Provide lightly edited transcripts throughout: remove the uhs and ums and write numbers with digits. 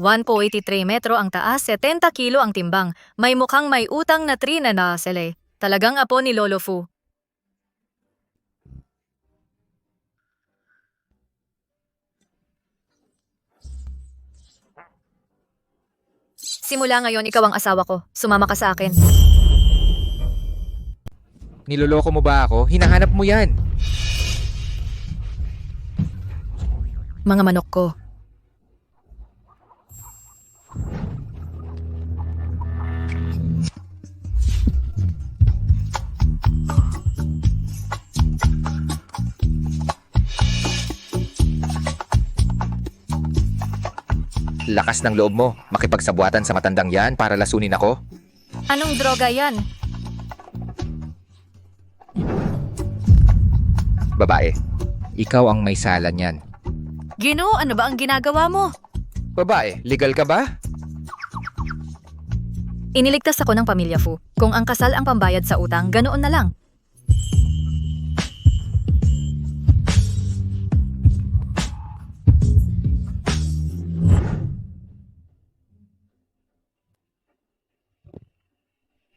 1.83 metro ang taas, 70 kilo ang timbang. May mukhang may utang na trina na sele. Talagang apo ni Lolo Fu. Simula ngayon, ikaw ang asawa ko. Sumama ka sa akin. Niloloko mo ba ako? Hinahanap mo yan. Mga manok ko. Lakas ng loob mo. Makipagsabuatan sa matandang yan para lasunin ako. Anong droga yan? Babae, ikaw ang may sala niyan. Gino, ano ba ang ginagawa mo? Babae, legal ka ba? Iniligtas ako ng pamilya Fu. Kung ang kasal ang pambayad sa utang, ganoon na lang.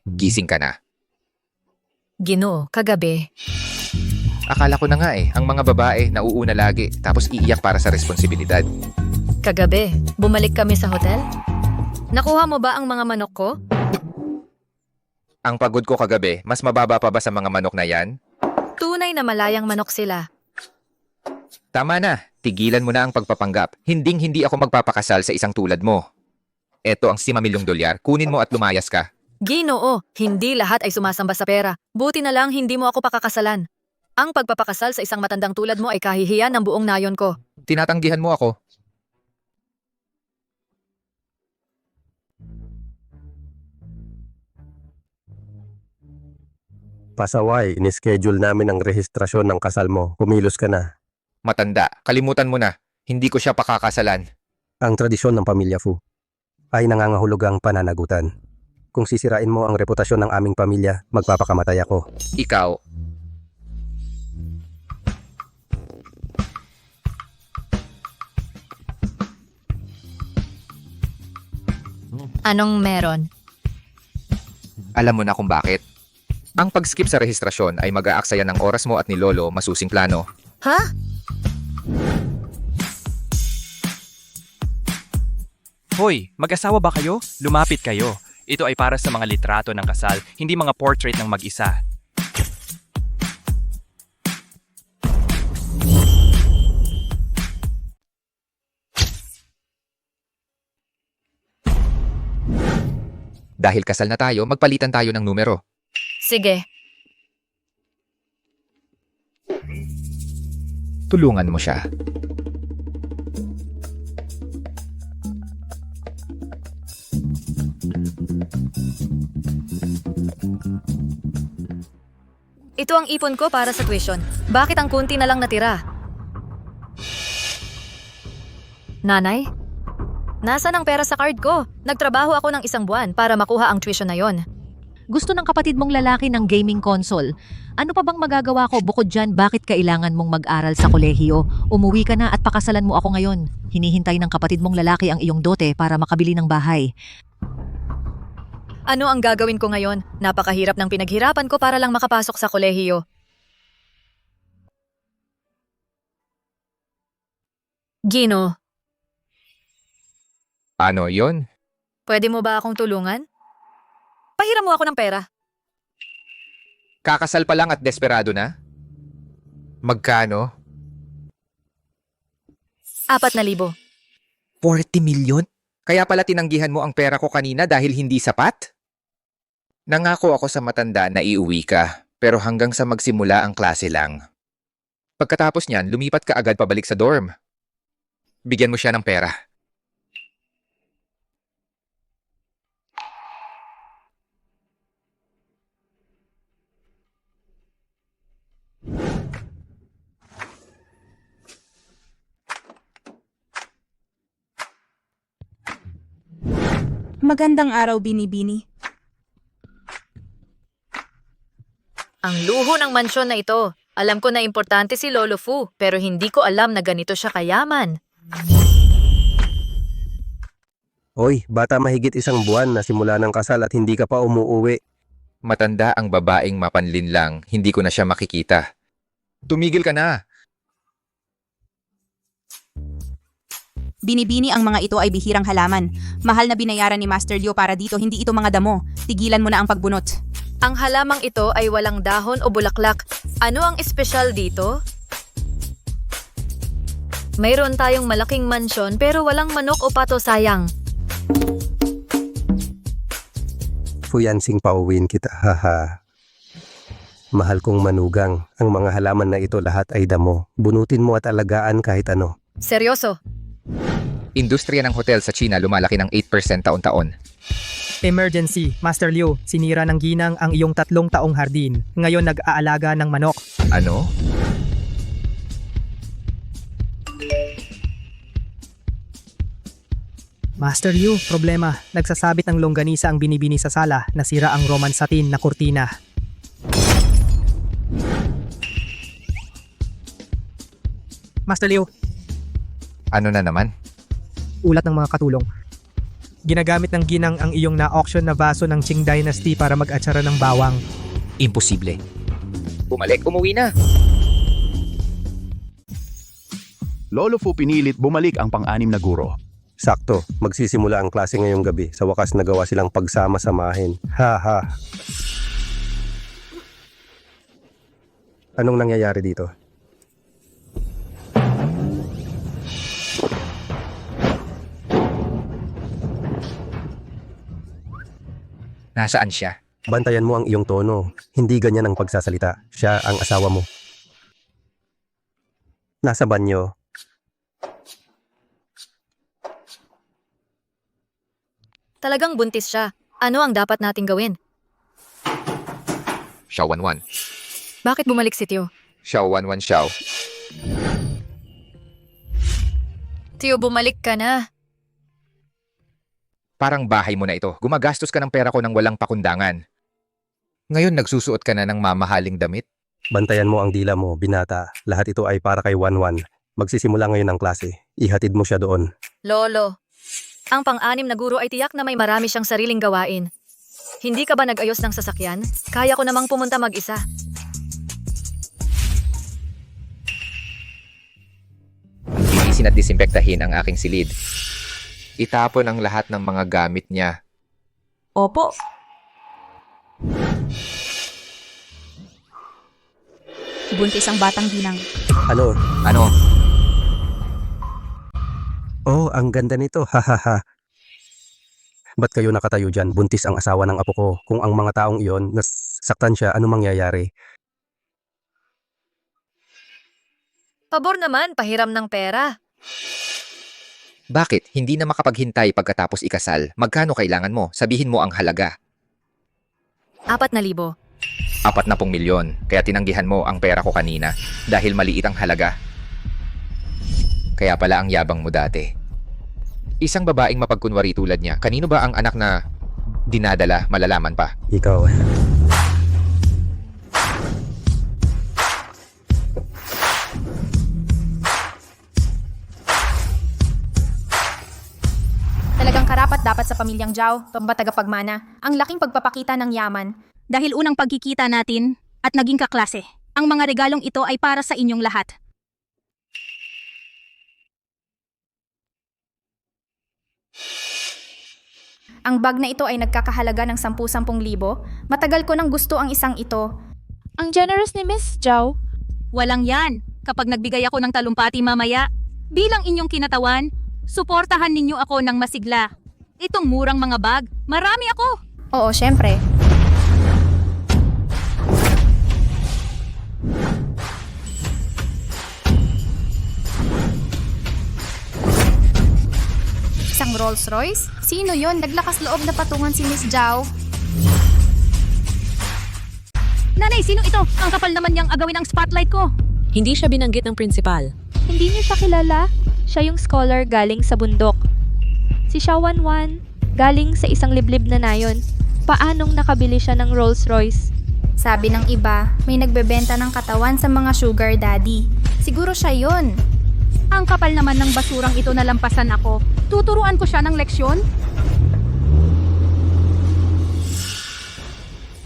Gising ka na. Gino, kagabi. Akala ko na nga ang mga babae nauuna lagi tapos iiyak para sa responsibilidad. Kagabi, bumalik kami sa hotel. Nakuha mo ba ang mga manok ko? Ang pagod ko kagabi, mas mababa pa ba sa mga manok na yan? Tunay na malayang manok sila. Tama na, tigilan mo na ang pagpapanggap. Hinding-hindi ako magpapakasal sa isang tulad mo. Eto ang $5 milyong, kunin mo at lumayas ka. Ginoo, hindi lahat ay sumasamba sa pera. Buti na lang hindi mo ako pakakasalan. Ang pagpapakasal sa isang matandang tulad mo ay kahihiyan ng buong nayon ko. Tinatanggihan mo ako. Pasaway, inischedule namin ang rehistrasyon ng kasal mo. Kumilos ka na. Matanda, kalimutan mo na. Hindi ko siya pakakasalan. Ang tradisyon ng pamilya Fu ay nangangahulugang pananagutan. Kung sisirain mo ang reputasyon ng aming pamilya, magpapakamatay ako. Ikaw, Anong meron? alam mo na kung bakit. Ang pag-skip sa rehistrasyon ay mag-aaksaya ng oras mo at ni Lolo masusing plano. Ha? Hoy, mag-asawa ba kayo? Lumapit kayo. Ito ay para sa mga litrato ng kasal, hindi mga portrait ng mag-isa. Dahil kasal na tayo, magpalitan tayo ng numero. Sige. Tulungan mo siya. Ito ang ipon ko para sa tuition. Bakit ang kunti na lang natira? Nanay? Nasaan ang pera sa card ko? Nagtrabaho ako ng 1 buwan para makuha ang tuition na yon. Gusto ng kapatid mong lalaki ng gaming console. Ano pa bang magagawa ko bukod dyan? Bakit kailangan mong mag-aral sa kolehiyo? Umuwi ka na at pakasalan mo ako ngayon. Hinihintay ng kapatid mong lalaki ang iyong dote para makabili ng bahay. Ano ang gagawin ko ngayon? Napakahirap ng pinaghirapan ko para lang makapasok sa kolehiyo. Gino, Ano yon? pwede mo ba akong tulungan? Pahiram mo ako ng pera. Kakasal pa lang at desperado na? Magkano? 4,000. 40 milyon? Kaya pala tinanggihan mo ang pera ko kanina dahil hindi sapat? Nangako ako sa matanda na iuwi ka, pero hanggang sa magsimula ang klase lang. Pagkatapos niyan, lumipat ka agad pabalik sa dorm. Bigyan mo siya ng pera. Magandang araw, Binibini. Ang luho ng mansyon na ito. Alam ko na importante si Lolo Fu, pero hindi ko alam na ganito siya kayaman. Oy, bata mahigit 1 buwan na simula ng kasal at hindi ka pa umuuwi. Matanda ang babaeng mapanlin lang, hindi ko na siya makikita. Tumigil ka na! Binibini ang mga ito ay bihirang halaman. Mahal na binayaran ni Master Liu para dito, hindi ito mga damo. Tigilan mo na ang pagbunot. Ang halamang ito ay walang dahon o bulaklak. Ano ang espesyal dito? Mayroon tayong malaking mansyon pero walang manok o pato, sayang. Fuyansing pauwiin kita, haha. Mahal kong manugang, ang mga halaman na ito lahat ay damo. Bunutin mo at alagaan kahit ano. Seryoso. Industriya ng hotel sa China lumalaki ng 8% taon-taon. Emergency, Master Liu, sinira ng ginang ang iyong 3 taong hardin. Ngayon nag-aalaga ng manok. Ano? Master Liu, problema. Nagsasabit ng longganisa ang binibini sa sala. Nasira ang Roman satin na kurtina. Master Liu, Ano na naman? ulat ng mga katulong. Ginagamit ng ginang ang iyong na-auction na vaso ng Qing Dynasty para mag-atsara ng bawang. Imposible. Bumalik, umuwi na! Lolo Fu pinilit bumalik ang pang-anim na guro. Sakto, magsisimula ang klase ngayong gabi. Sa wakas nagawa silang pagsama-samahin. Haha. Anong nangyayari dito? Nasaan siya? Bantayan mo ang iyong tono. Hindi ganyan ang pagsasalita. Siya ang asawa mo. Nasa banyo. Talagang buntis siya. Ano ang dapat nating gawin? Xiao Wanwan. Bakit bumalik si Tio? Xiao Wanwan Xiao. Tio, bumalik ka na. Parang bahay mo na ito. Gumagastos ka ng pera ko ng walang pakundangan. Ngayon nagsusuot ka na ng mamahaling damit? Bantayan mo ang dila mo, binata. Lahat ito ay para kay Wanwan. Magsisimula ngayon ang klase. Ihatid mo siya doon. Lolo, ang pang-anim na guro ay tiyak na may marami siyang sariling gawain. Hindi ka ba nag-ayos ng sasakyan? Kaya ko namang pumunta mag-isa. Linisin at disimpektahin ang aking silid. Itapon ang lahat ng mga gamit niya. Opo. Buntis ang batang ginang. Ano? Ano? Oh, ang ganda nito. Hahaha. Ba't kayo nakatayo dyan? Buntis ang asawa ng apo ko. Kung ang mga taong iyon, nasaktan siya, ano mangyayari? Pabor naman, pahiram ng pera. Bakit? Hindi na makapaghintay pagkatapos ikasal. Magkano kailangan mo? Sabihin mo ang halaga. 4,000. 40 milyon. Kaya tinanggihan mo ang pera ko kanina. Dahil maliit ang halaga. Kaya pala ang yabang mo dati. Isang babaeng mapagkunwari tulad niya. Kanino ba ang anak na dinadala, malalaman pa? Ikaw. Talagang karapat dapat sa pamilyang Zhao, pambatagapagmana, ang laking pagpapakita ng yaman. Dahil unang pagkikita natin at naging kaklase. Ang mga regalong ito ay para sa inyong lahat. Ang bag na ito ay nagkakahalaga ng 10,000. Matagal ko nang gusto ang isang ito. Ang generous ni Miss Zhao. Walang yan. Kapag nagbigay ako ng talumpati mamaya, bilang inyong kinatawan, suportahan ninyo ako ng masigla. Itong murang mga bag, marami ako. Oo, syempre. Isang Rolls Royce? Sino yon? Naglakas loob na patungan si Miss Zhao. Nanay, sino ito? Ang kapal naman niyang agawin ang spotlight ko. Hindi siya binanggit ng principal. Hindi niyo siya kilala? Siya yung scholar galing sa bundok. Si Xiao Wanwan, galing sa isang liblib na nayon. Paanong nakabili siya ng Rolls Royce? Sabi ng iba, may nagbebenta ng katawan sa mga sugar daddy. Siguro siya yon. Ang kapal naman ng basurang ito nalampasan ako. Tuturuan ko siya ng leksyon?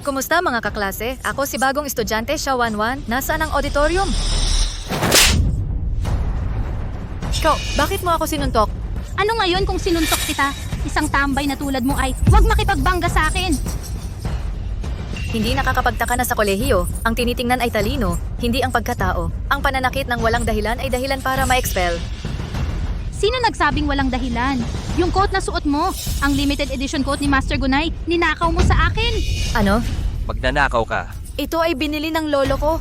Kumusta mga kaklase? Ako si bagong estudyante, Xiao Wanwan. Nasaan ang auditorium? Ikaw, bakit mo ako sinuntok? Ano ngayon kung sinuntok kita? Isang tambay na tulad mo ay huwag makipagbangga sa akin. Hindi nakakapagtaka na sa kolehiyo, ang tinitingnan ay talino, hindi ang pagkatao. Ang pananakit ng walang dahilan ay dahilan para ma-expel. Sino nagsabing walang dahilan? Yung coat na suot mo, ang limited edition coat ni Master Gunay, ninakaw mo sa akin. Ano? Magnanakaw ka. Ito ay binili ng lolo ko.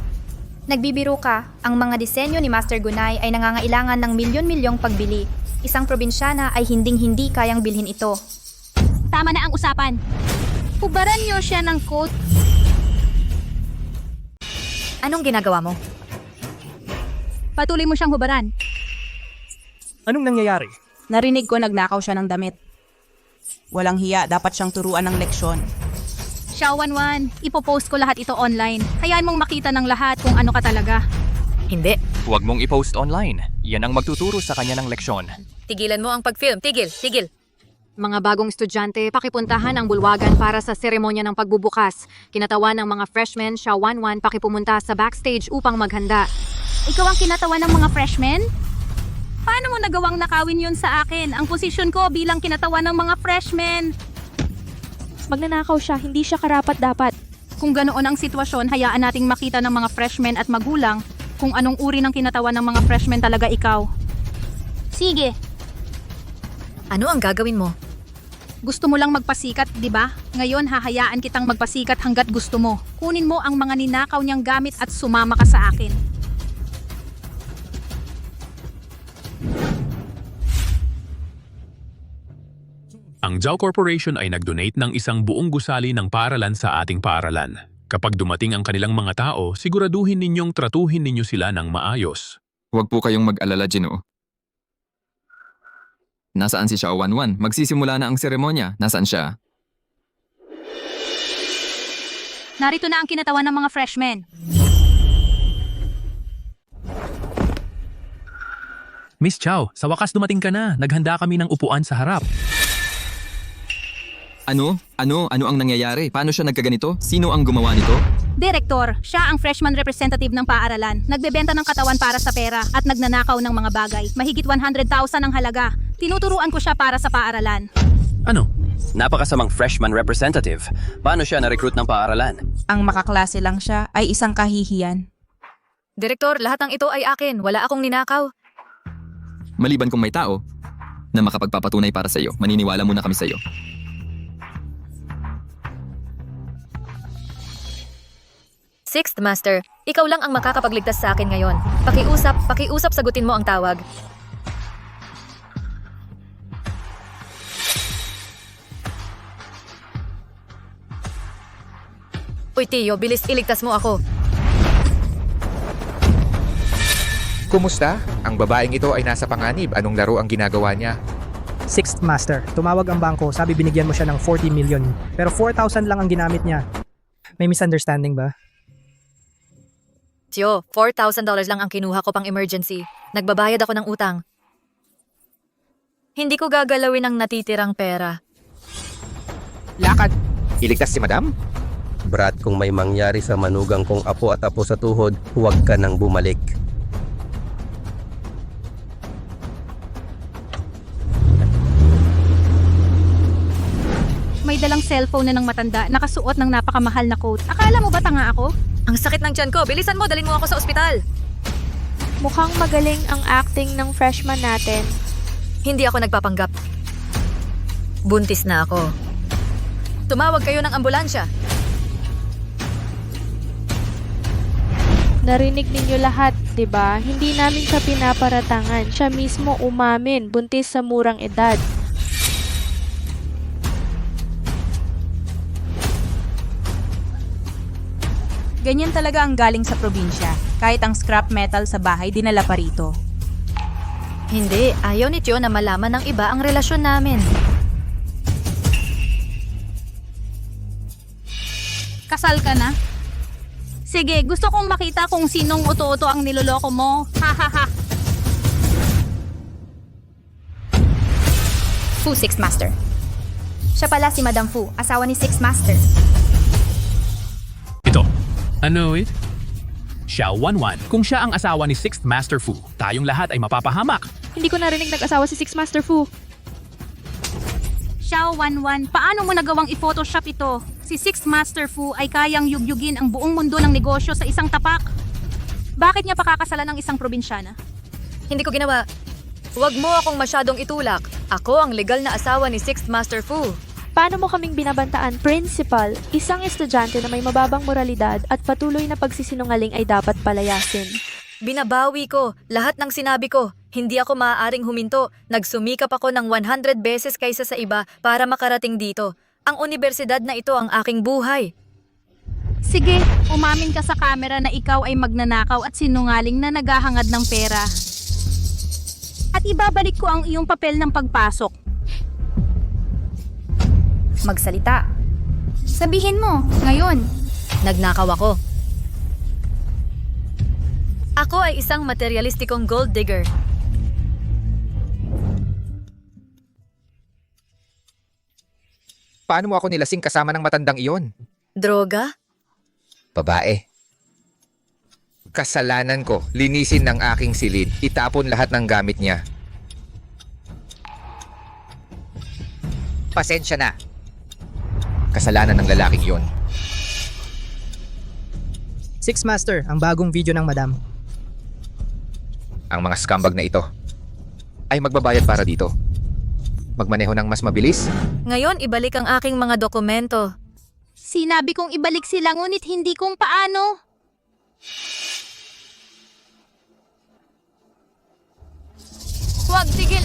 Nagbibiro ka, ang mga disenyo ni Master Gunay ay nangangailangan ng milyon-milyong pagbili. Isang probinsyana ay hinding-hindi kayang bilhin ito. Tama na ang usapan. Hubaran niyo siya ng coat. Anong ginagawa mo? Patuloy mo siyang hubaran. Anong nangyayari? Narinig ko nagnakaw siya ng damit. Walang hiya, dapat siyang turuan ng leksyon. Xiao Wanwan, ipopost ko lahat ito online. Hayaan mong makita ng lahat kung ano ka talaga. Hindi. Huwag mong i-post online. Yan ang magtuturo sa kanya ng leksyon. Tigilan mo ang pag-film. Tigil. Mga bagong estudyante, pakipuntahan ang bulwagan para sa seremonya ng pagbubukas. Kinatawan ng mga freshmen, Xiao Wanwan, pakipumunta sa backstage upang maghanda. Ikaw ang kinatawan ng mga freshmen? Paano mo nagawang nakawin yun sa akin? Ang posisyon ko bilang kinatawan ng mga freshmen. Magnanakaw siya, hindi siya karapat-dapat. Kung ganoon ang sitwasyon, hayaan nating makita ng mga freshmen at magulang kung anong uri ng kinatawan ng mga freshmen talaga ikaw. Sige, Ano ang gagawin mo? gusto mo lang magpasikat, di ba? Ngayon hahayaan kitang magpasikat hanggat gusto mo. Kunin mo ang mga ninakaw niyang gamit at sumama ka sa akin. Ang Zhao Corporation ay nag-donate ng isang buong gusali ng paaralan sa ating paaralan. Kapag dumating ang kanilang mga tao, siguraduhin ninyong tratuhin ninyo sila ng maayos. Huwag po kayong mag-alala, Gino. Nasaan si Xiao Wanwan? Magsisimula na ang seremonya. Nasaan siya? Narito na ang kinatawan ng mga freshmen. Miss Chow, sa wakas dumating ka na. Naghanda kami ng upuan sa harap. Ano ang nangyayari? Paano siya nagkaganito? Sino ang gumawa nito? Direktor, siya ang freshman representative ng paaralan. Nagbebenta ng katawan para sa pera at nagnanakaw ng mga bagay. Mahigit 100,000 ang halaga. Tinuturuan ko siya para sa paaralan. Ano? Napakasamang freshman representative. Paano siya na-recruit ng paaralan? Ang makaklase lang siya ay isang kahihiyan. Direktor, lahat ng ito ay akin. Wala akong ninakaw. Maliban kung may tao na makapagpapatunay para sa iyo, maniniwala muna kami sa iyo. Sixth Master, ikaw lang ang makakapagligtas sa akin ngayon. Pakiusap, sagutin mo ang tawag. Uy, Tio, bilis iligtas mo ako. Kumusta? Ang babaeng ito ay nasa panganib. Anong laro ang ginagawa niya? Sixth Master, tumawag ang bangko, sabi binigyan mo siya ng 40 million. Pero 4,000 lang ang ginamit niya. May misunderstanding ba? Tio, $4,000 lang ang kinuha ko pang emergency. Nagbabayad ako ng utang. Hindi ko gagalawin ang natitirang pera. Lakad! Iligtas si Madam? Brat, kung may mangyari sa manugang kong apo at apo sa tuhod, huwag ka nang bumalik. May dalang cellphone na ng matanda, nakasuot ng napakamahal na coat. Akala mo ba tanga ako? Ang sakit ng tiyan ko. Bilisan mo, dalhin mo ako sa ospital. Mukhang magaling ang acting ng freshman natin. Hindi ako nagpapanggap. Buntis na ako. Tumawag kayo ng ambulansya. Narinig ninyo lahat, 'di ba? Hindi namin siya pinaparatangan. Siya mismo umamin, buntis sa murang edad. Ganyan talaga ang galing sa probinsya. Kahit ang scrap metal sa bahay, dinala pa rito. Hindi, ayaw ni Tio na malaman ng iba ang relasyon namin. Kasal ka na? Sige, gusto kong makita kung sinong uto-uto ang niloloko mo. Ha ha ha. Fu, Sixth Master. Siya pala si Madam Fu, asawa ni Sixth Master. Ito. Ano it? Xiao Wanwan. Kung siya ang asawa ni Sixth Master Fu, tayong lahat ay mapapahamak. Hindi ko narinig nag-asawa si Six Master Fu. Xiao Wanwan, paano mo nagawang i-photoshop ito? Si Sixth Master Fu ay kayang yugyugin ang buong mundo ng negosyo sa isang tapak. Bakit niya pakakasalan ng isang probinsyana? Hindi ko ginawa. Huwag mo akong masyadong itulak. Ako ang legal na asawa ni Sixth Master Fu. Paano mo kaming binabantaan, Principal? Isang estudyante na may mababang moralidad at patuloy na pagsisinungaling ay dapat palayasin. Binabawi ko lahat ng sinabi ko. Hindi ako maaaring huminto. Nagsumikap ako ng 100 beses kaysa sa iba para makarating dito. Ang universidad na ito ang aking buhay. Sige, umamin ka sa kamera na ikaw ay magnanakaw at sinungaling na naghahangad ng pera. At ibabalik ko ang iyong papel ng pagpasok. Magsalita. Sabihin mo, ngayon. Nagnakaw ako. Ako ay isang materialistikong gold digger. Paano mo ako nilasing kasama ng matandang iyon? Droga? Babae. Kasalanan ko. Linisin ng aking silid. Itapon lahat ng gamit niya. Pasensya na. Kasalanan ng lalaking iyon. Six Master, ang bagong video ng Madam. Ang mga scumbag na ito ay magbabayad para dito. Magmaneho ng mas mabilis? Ngayon, ibalik ang aking mga dokumento. Sinabi kong ibalik sila ngunit hindi kung paano. Huwag tigil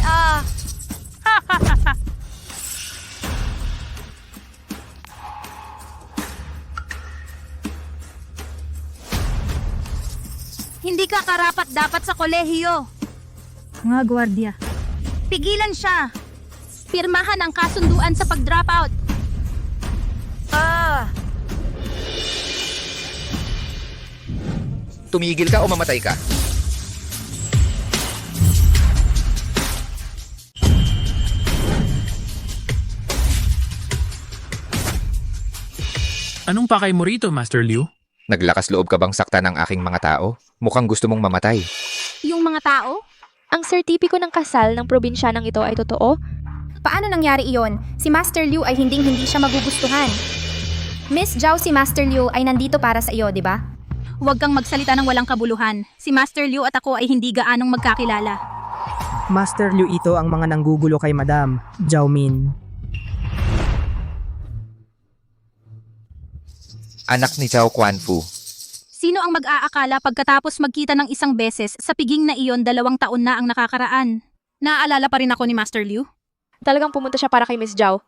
Hindi ka karapat dapat sa kolehiyo. Mga gwardiya. Pigilan siya. Pirmahan ang kasunduan sa pag-drop out. Tumigil ka o mamatay ka? Anong pakay mo rito, Master Liu? Naglakas loob ka bang saktan ng aking mga tao? Mukhang gusto mong mamatay. Yung mga tao? Ang sertipiko ng kasal ng probinsyanang ito ay totoo? Paano nangyari iyon? Si Master Liu ay hindi siya magugustuhan. Miss Zhao, si Master Liu ay nandito para sa iyo, di ba? Huwag kang magsalita ng walang kabuluhan. Si Master Liu at ako ay hindi gaanong magkakilala. Master Liu ito ang mga nanggugulo kay Madam, Zhao Min. Anak ni Zhao Quanfu. Sino ang mag-aakala pagkatapos magkita ng isang beses sa piging na iyon 2 taon na ang nakakaraan? Naaalala pa rin ako ni Master Liu? Talagang pumunta siya para kay Miss Zhao.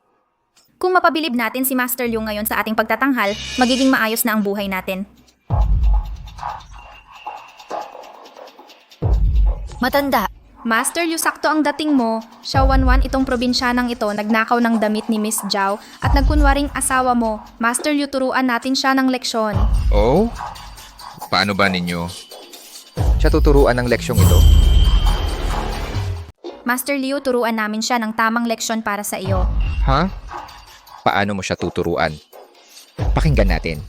Kung mapabilib natin si Master Liu ngayon sa ating pagtatanghal, magiging maayos na ang buhay natin. Matanda. Master Liu, sakto ang dating mo. Xiao Wanwan, itong probinsyanang ito, nagnakaw ng damit ni Miss Zhao at nagkunwaring asawa mo. Master Liu, turuan natin siya ng leksyon. Oh? Paano ba ninyo? Siya tuturuan ng leksyong ito? Master Liu, turuan namin siya ng tamang leksyon para sa iyo. Ha? Paano mo siya tuturuan? Pakinggan natin.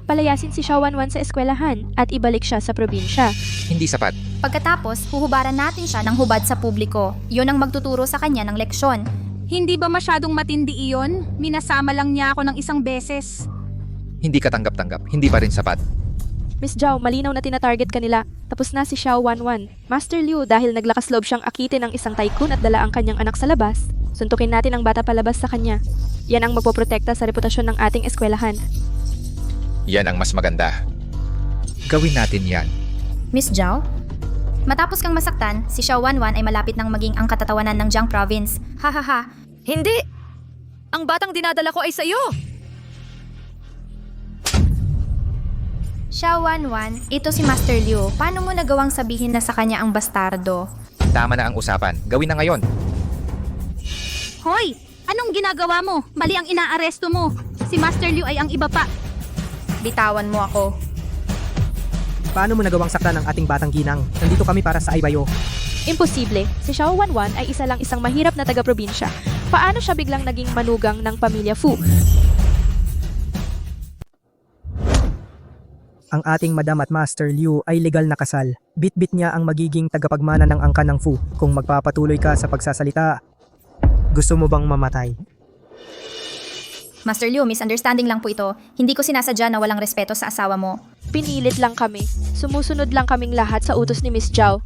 Palayasin si Xiao Wanwan sa eskwelahan at ibalik siya sa probinsya. Hindi sapat. Pagkatapos, huhubaran natin siya ng hubad sa publiko. Yun ang magtuturo sa kanya ng leksyon. Hindi ba masyadong matindi iyon? Minasama lang niya ako ng isang beses. Hindi ka tanggap-tanggap. Hindi pa rin sapat. Miss Zhao, malinaw na tinatarget kanila. Tapos na si Xiao Wanwan. Master Liu, dahil naglakas loob siyang akitin ng isang tycoon at dala ang kanyang anak sa labas, suntukin natin ang bata palabas sa kanya. Yan ang magpoprotekta sa reputasyon ng ating eskwelahan. Yan ang mas maganda. Gawin natin yan. Miss Zhao? Matapos kang masaktan, si Xiao Wanwan ay malapit nang maging ang katatawanan ng Jiang Province. Hahaha. Hindi! Ang batang dinadala ko ay sa'yo! Xiao Wanwan, ito si Master Liu. Paano mo nagawang sabihin na sa kanya ang bastardo? Tama na ang usapan. Gawin na ngayon. Hoy! Anong ginagawa mo? Mali ang inaaresto mo. Si Master Liu ay ang iba pa. Bitawan mo ako. Paano mo nagawang saktan ng ating batang ginang? Nandito kami para sa Aybayo. Imposible. Si Xiao Wanwan ay isa lang isang mahirap na taga-probinsya. Paano siya biglang naging manugang ng pamilya Fu? Ang ating Madam at Master Liu ay legal na kasal. Bit-bit niya ang magiging tagapagmana ng angkan ng Fu. Kung magpapatuloy ka sa pagsasalita, gusto mo bang mamatay? Master Liu, misunderstanding lang po ito. Hindi ko sinasadya na walang respeto sa asawa mo. Pinilit lang kami. Sumusunod lang kaming lahat sa utos ni Miss Zhao.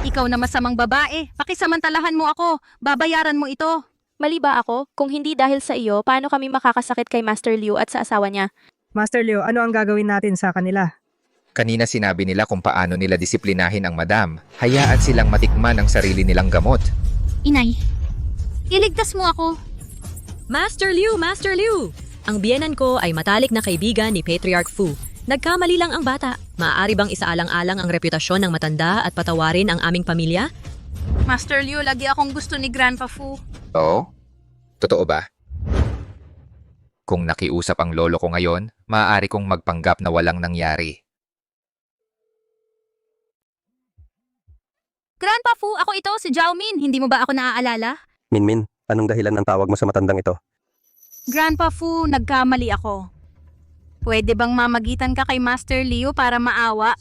Ikaw na masamang babae. Pakisamantalahan mo ako. Babayaran mo ito. Mali ba ako? Kung hindi dahil sa iyo, paano kami makakasakit kay Master Liu at sa asawa niya? Master Liu, ano ang gagawin natin sa kanila? Kanina sinabi nila kung paano nila disiplinahin ang madam. Hayaan silang matikman ang sarili nilang gamot. Inay, iligtas mo ako. Master Liu! Master Liu! Ang biyenan ko ay matalik na kaibigan ni Patriarch Fu. Nagkamali lang ang bata. Maaari bang isaalang-alang ang reputasyon ng matanda at patawarin ang aming pamilya? Master Liu, lagi akong gusto ni Grandpa Fu. Oo? Totoo ba? Kung nakiusap ang lolo ko ngayon, maaari kong magpanggap na walang nangyari. Grandpa Fu, ako ito, si Zhao Min. Hindi mo ba ako naaalala? Minmin, anong dahilan ng tawag mo sa matandang ito? Grandpa Fu, nagkamali ako. Pwede bang mamagitan ka kay Master Liu para maawa?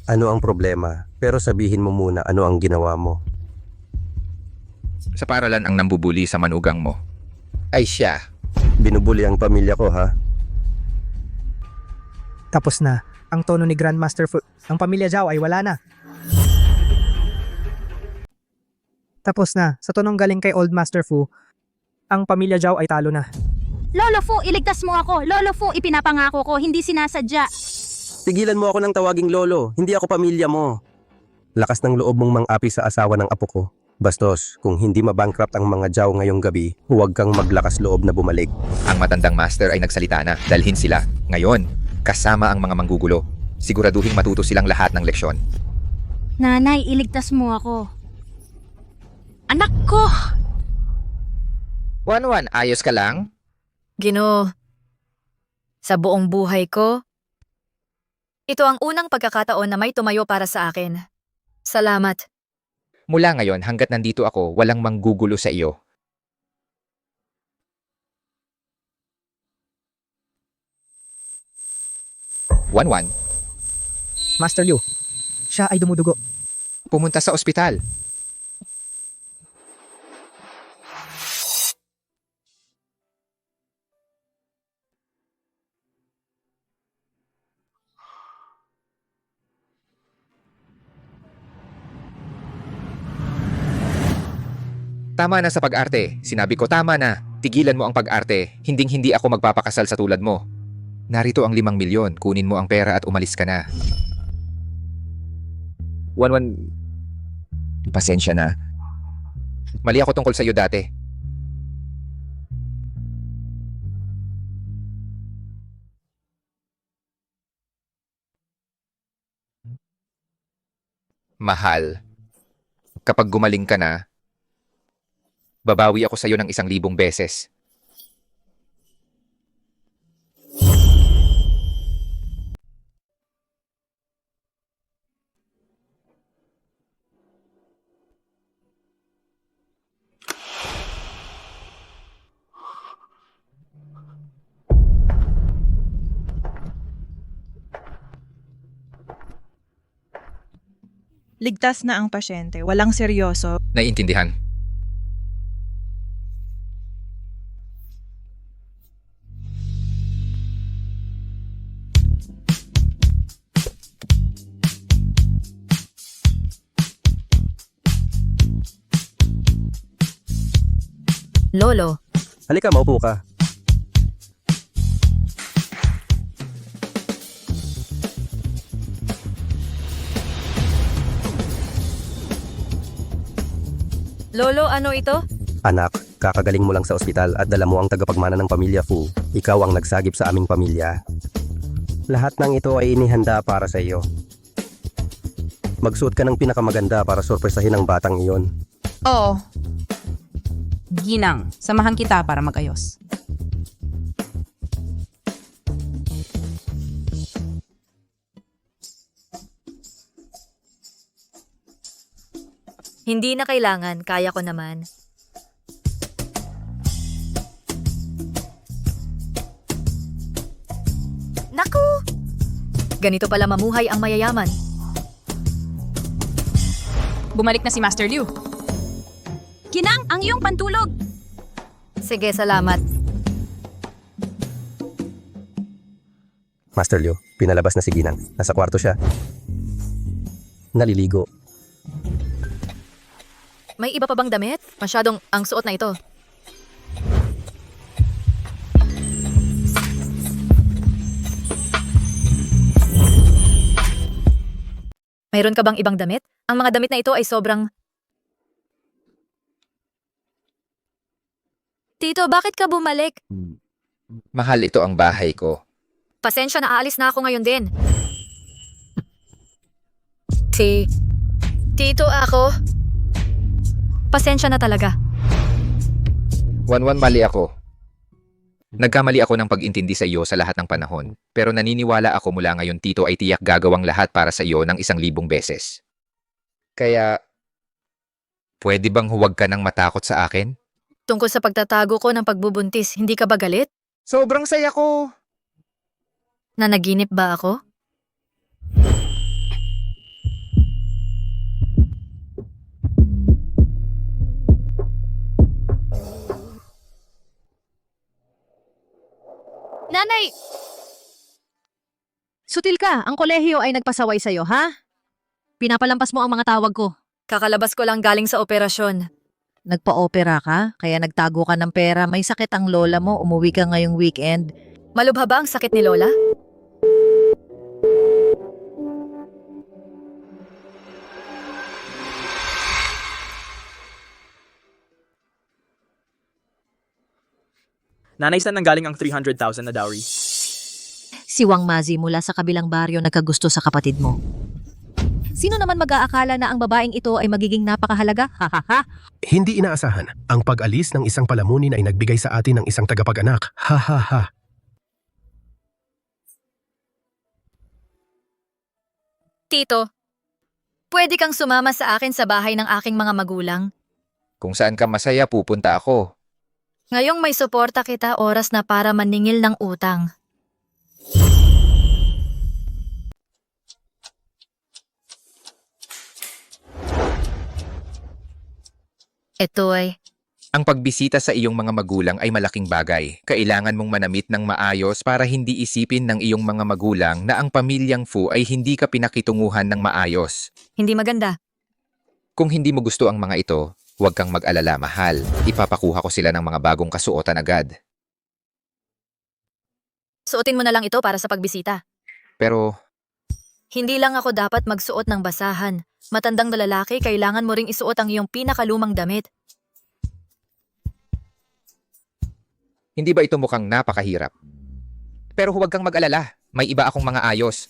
Ano ang problema? Pero sabihin mo muna ano ang ginawa mo. Sa paralan ang nambubuli sa manugang mo. Ay siya. Binubuli ang pamilya ko, ha? Tapos na. Ang tono ni Grandmaster Fu. Ang pamilya Zhao ay wala na. Tapos na. Sa tonong galing kay Old Master Fu, ang pamilya Zhao ay talo na. Lolo Fu, iligtas mo ako. Lolo Fu, ipinapangako ko, hindi sinasadya. Tigilan mo ako ng tawaging lolo. Hindi ako pamilya mo. Lakas ng loob mong mang-api sa asawa ng apo ko. Bastos, kung hindi mabankrupt ang mga Zhao ngayong gabi, huwag kang maglakas loob na bumalik. Ang matandang master ay nagsalita na. Dalhin sila. Ngayon, kasama ang mga manggugulo. Siguraduhin matuto silang lahat ng leksyon. Nanay, iligtas mo ako. Anak ko! Wan, ayos ka lang? Ginoo, sa buong buhay ko, ito ang unang pagkakataon na may tumayo para sa akin. Salamat. Mula ngayon hanggat nandito ako, walang manggugulo sa iyo. Wan, Master Liu, siya ay dumudugo. pumunta sa ospital. Tama na sa pag-arte. Sinabi ko tama na. Tigilan mo ang pag-arte. Hinding-hindi ako magpapakasal sa tulad mo. Narito ang 5 milyon. Kunin mo ang pera at umalis ka na. Wan, pasensya na. Mali ako tungkol sa iyo dati. Mahal. Kapag gumaling ka na, babawi ako sa iyo ng 1,000 beses. Ligtas na ang pasyente, walang seryoso. Naiintindihan. Lolo, Halika, maupo ka. Lolo, ano ito? Anak, kakagaling mo lang sa ospital at dala mo ang tagapagmana ng pamilya Fu. Ikaw ang nagsagip sa aming pamilya. Lahat ng ito ay inihanda para sa iyo. Magsuot ka ng pinakamaganda para sorpresahin ang batang iyon. Oo. Ginang, samahan kita para mag-ayos. Hindi na kailangan, kaya ko naman. Naku! Ganito pala mamuhay ang mayayaman. Bumalik na si Master Liu. Ginang, ang iyong pantulog! Sige, salamat. Master Liu, pinalabas na si Ginang. Nasa kwarto siya. Naliligo. May iba pa bang damit? Masyadong ang suot na ito. Mayroon ka bang ibang damit? Ang mga damit na ito ay sobrang... Tito, bakit ka bumalik? Mahal, ito ang bahay ko. Pasensya na, aalis na ako ngayon din. Tito, ako? Pasensya na talaga. Wanwan, mali ako. Nagkamali ako ng pag-intindi sa iyo sa lahat ng panahon, pero naniniwala ako mula ngayon Tito ay tiyak gagawang lahat para sa iyo ng 1,000 beses. Kaya, pwede bang huwag ka nang matakot sa akin? Tungkol sa pagtatago ko ng pagbubuntis, hindi ka ba galit? Sobrang saya ko! Nanaginip ba ako? Nanay! Sutil ka, ang kolehiyo ay nagpasaway sa'yo, ha? Pinapalampas mo ang mga tawag ko. Kakalabas ko lang galing sa operasyon. Nagpa-opera ka, kaya nagtago ka ng pera. May sakit ang lola mo, umuwi ka ngayong weekend. Malubha ba ang sakit ni Lola? Nanay, saan nanggaling ang 300,000 na dowry? Si Wang Mazi mula sa kabilang baryo nagkagusto sa kapatid mo. Sino naman mag-aakala na ang babaeng ito ay magiging napakahalaga? Ha ha ha! Hindi inaasahan. Ang pag-alis ng isang palamunin ay nagbigay sa atin ng isang tagapag-anak. Ha ha ha! Tito, pwede kang sumama sa akin sa bahay ng aking mga magulang. Kung saan ka masaya, pupunta ako. Ngayong may suporta kita, oras na para maningil ng utang. Ito ay... Ang pagbisita sa iyong mga magulang ay malaking bagay. Kailangan mong manamit ng maayos para hindi isipin ng iyong mga magulang na ang pamilyang Fu ay hindi ka pinakitunguhan ng maayos. Hindi maganda. Kung hindi mo gusto ang mga ito, huwag kang mag-alala, mahal. Ipapakuha ko sila ng mga bagong kasuotan agad. Suotin mo na lang ito para sa pagbisita. Pero, Hindi lang ako dapat magsuot ng basahan. Matandang na lalaki, kailangan mo ring isuot ang iyong pinakalumang damit. hindi ba ito mukhang napakahirap? Pero huwag kang mag-alala. May iba akong mga ayos.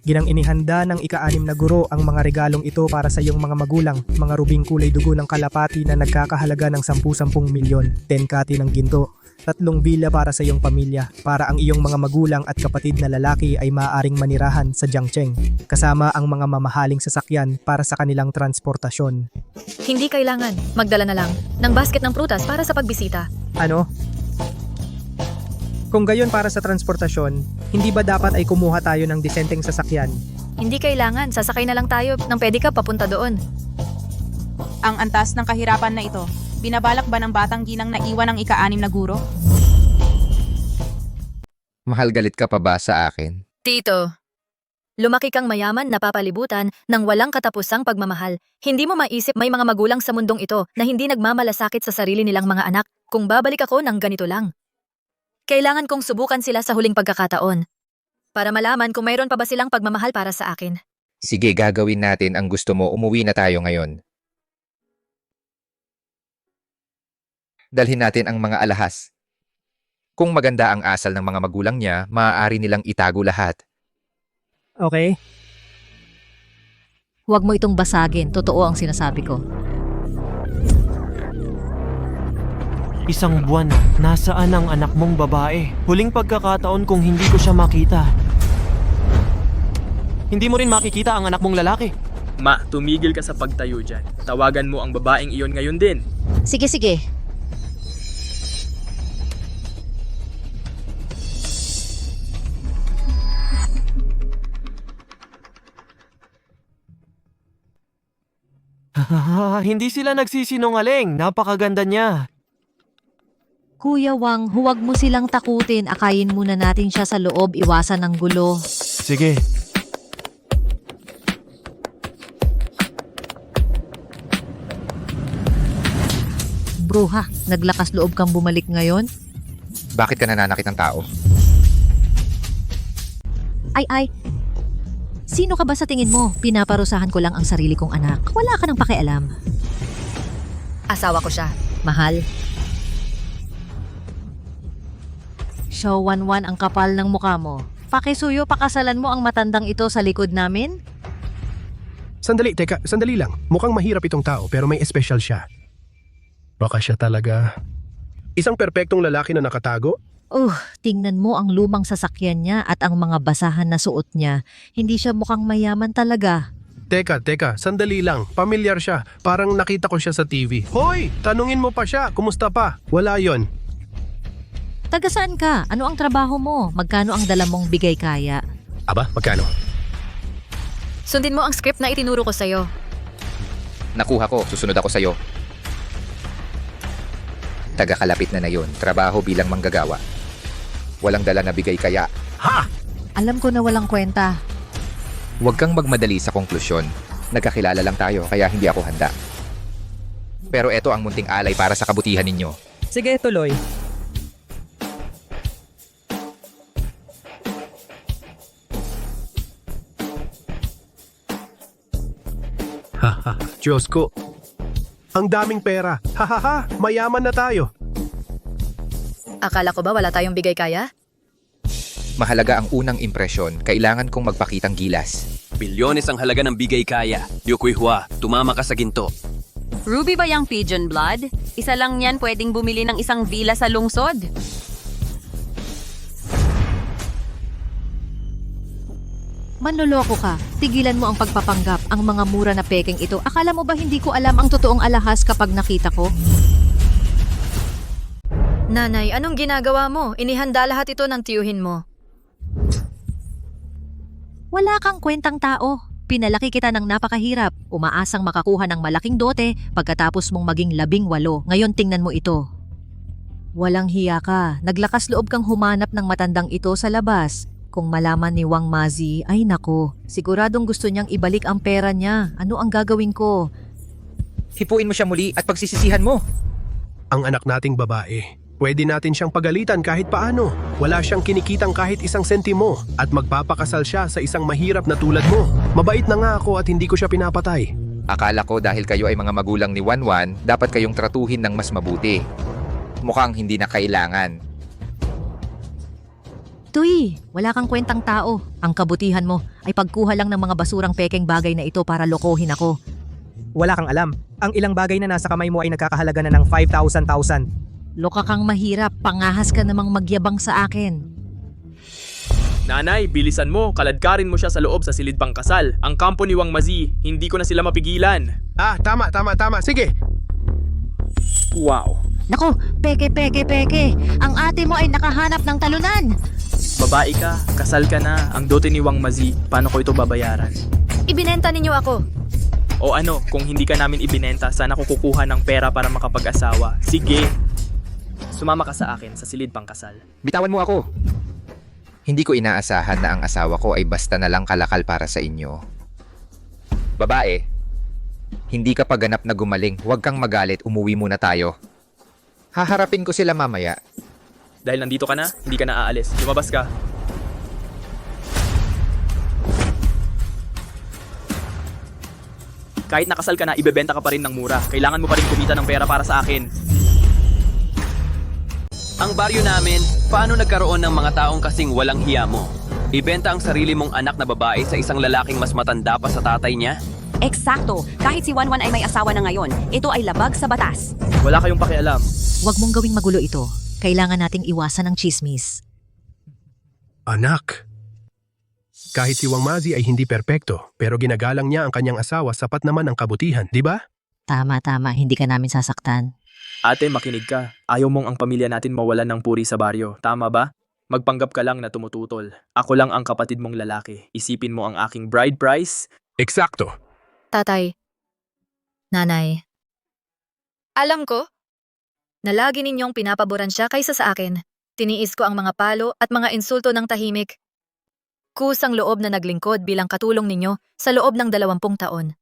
Ginang inihanda ng ika-6 na guro ang mga regalong ito para sa iyong mga magulang, mga rubing kulay dugo ng kalapati na nagkakahalaga ng 10 milyon, 10 kati ng ginto, 3 villa para sa iyong pamilya, para ang iyong mga magulang at kapatid na lalaki ay maaaring manirahan sa Jiangcheng, kasama ang mga mamahaling sasakyan para sa kanilang transportasyon. Hindi kailangan. Magdala na lang ng basket ng prutas para sa pagbisita. Ano? Kung gayon para sa transportasyon, hindi ba dapat ay kumuha tayo ng disenteng sasakyan? Hindi kailangan. Sasakay na lang tayo ng pedicab papunta doon. Ang antas ng kahirapan na ito, binabalak ba ng batang ginang na iwan ang ika-6 na guro? Mahal, galit ka pa ba sa akin? Tito, lumaki kang mayaman, napapalibutan ng walang katapusang pagmamahal. Hindi mo maisip may mga magulang sa mundong ito na hindi nagmamalasakit sa sarili nilang mga anak. Kung babalik ako ng ganito lang. Kailangan kong subukan sila sa huling pagkakataon. Para malaman kung mayroon pa ba silang pagmamahal para sa akin. Sige, gagawin natin ang gusto mo. Umuwi na tayo ngayon. Dalhin natin ang mga alahas. Kung maganda ang asal ng mga magulang niya, maaari nilang itago lahat. Okay? Huwag mo itong basagin. Totoo ang sinasabi ko. Isang buwan na, nasaan ang anak mong babae? Huling pagkakataon kung hindi ko siya makita. Hindi mo rin makikita ang anak mong lalaki. Ma, tumigil ka sa pagtayo dyan. Tawagan mo ang babaeng iyon ngayon din. Sige, sige. Hindi sila nagsisinungaling. Napakaganda niya. Kuya Wang, huwag mo silang takutin. Akayin muna natin siya sa loob, iwasan ng gulo. Sige. Bruha, naglakas loob kang bumalik ngayon? Bakit ka nananakit ng tao? Ay. Sino ka ba sa tingin mo? Pinaparusahan ko lang ang sarili kong anak. Wala ka nang pakialam. Asawa ko siya. Mahal. Xiao Wanwan, ang kapal ng mukha mo. Pakisuyo, pakasalan mo ang matandang ito sa likod namin? Sandali lang. Mukhang mahirap itong tao pero may espesyal siya. Baka siya talaga isang perpektong lalaki na nakatago? Tingnan mo ang lumang sasakyan niya at ang mga basahan na suot niya. Hindi siya mukhang mayaman talaga. Teka, sandali lang. Pamilyar siya. Parang nakita ko siya sa TV. Hoy! Tanungin mo pa siya. Kumusta pa? Wala yon. Taga saan ka? Ano ang trabaho mo? Magkano ang dala mong bigay kaya? Aba, magkano? Sundin mo ang script na itinuro ko sa'yo. Nakuha ko, susunod ako sa'yo. Taga-kalapit na yun, trabaho bilang manggagawa. Walang dala na bigay kaya. Ha! Alam ko na walang kwenta. Huwag kang magmadali sa konklusyon. Nagkakilala lang tayo kaya hindi ako handa. Pero eto ang munting alay para sa kabutihan ninyo. Sige, tuloy. Haha, Diyos ko. Ang daming pera. Hahaha, mayaman na tayo. Akala ko ba wala tayong bigay kaya? Mahalaga ang unang impresyon. Kailangan kong magpakitang gilas. Bilyones ang halaga ng bigay kaya. Yukuihua, tumama ka sa ginto. Ruby ba yung pigeon blood? Isa lang yan pwedeng bumili ng isang villa sa lungsod. Manloloko ka. Tigilan mo ang pagpapanggap, ang mga mura na peking ito. Akala mo ba hindi ko alam ang totoong alahas kapag nakita ko? Nanay, anong ginagawa mo? Inihanda lahat ito ng tiyuhin mo. Wala kang kwentang tao. Pinalaki kita ng napakahirap. Umaasang makakuha ng malaking dote pagkatapos mong maging 18. Ngayon tingnan mo ito. Walang hiya ka. Naglakas loob kang humanap ng matandang ito sa labas. Kung malaman ni Wang Mazi, ay nako, siguradong gusto niyang ibalik ang pera niya. Ano ang gagawin ko? Hipuin mo siya muli at pagsisisihan mo. Ang anak nating babae. Pwede natin siyang pagalitan kahit paano. Wala siyang kinikitang kahit isang sentimo. At magpapakasal siya sa isang mahirap na tulad mo. Mabait na nga ako at hindi ko siya pinapatay. Akala ko dahil kayo ay mga magulang ni Wanwan, dapat kayong tratuhin ng mas mabuti. Mukhang hindi na kailangan. Tuy, wala kang kwentang tao. Ang kabutihan mo ay pagkuha lang ng mga basurang pekeng bagay na ito para lokohin ako. Wala kang alam. Ang ilang bagay na nasa kamay mo ay nagkakahalaga na ng 5,000. Loka kang mahirap, pangahas ka namang magyabang sa akin. Nanay, bilisan mo. Kaladkarin mo siya sa loob sa silid pang kasal. Ang kampo ni Wang Mazi, hindi ko na sila mapigilan. Tama. Sige. Wow. Nako, peke. Ang ate mo ay nakahanap ng talunan. Babae ka, kasal ka na. Ang dote ni Wang Mazi, paano ko ito babayaran? Ibinenta ninyo ako. O ano, kung hindi ka namin ibinenta, sana ko kukuha ng pera para makapag-asawa. Sige. Sumama ka sa akin sa silid pang kasal. Bitawan mo ako. Hindi ko inaasahan na ang asawa ko ay basta na lang kalakal para sa inyo. Babae, hindi ka paganap na gumaling. Huwag kang magalit, umuwi muna tayo. Haharapin ko sila mamaya. Dahil nandito ka na, hindi ka na aalis. Lumabas ka. Kahit nakasal ka na, ibebenta ka pa rin ng mura. Kailangan mo pa rin kumita ng pera para sa akin. Ang baryo namin, paano nagkaroon ng mga taong kasing walang hiya mo? Ibenta ang sarili mong anak na babae sa isang lalaking mas matanda pa sa tatay niya? Eksakto. Kahit si Wanwan ay may asawa na ngayon, ito ay labag sa batas. Wala kayong pakialam. Huwag mong gawing magulo ito. Kailangan nating iwasan ang chismis. Anak. Kahit si Wang Mazi ay hindi perpekto, pero ginagalang niya ang kanyang asawa, sapat naman ang kabutihan, di ba? Tama, hindi ka namin sasaktan. Ate, makinig ka. Ayaw mong ang pamilya natin mawalan ng puri sa baryo. Tama ba? Magpanggap ka lang na tumututol. Ako lang ang kapatid mong lalaki. Isipin mo ang aking bride price. Eksakto. Tatay, Nanay. Alam ko na lagi ninyong pinapaboran siya kaysa sa akin. Tiniis ko ang mga palo at mga insulto ng tahimik. Kusang loob na naglingkod bilang katulong ninyo sa loob ng 20 taon.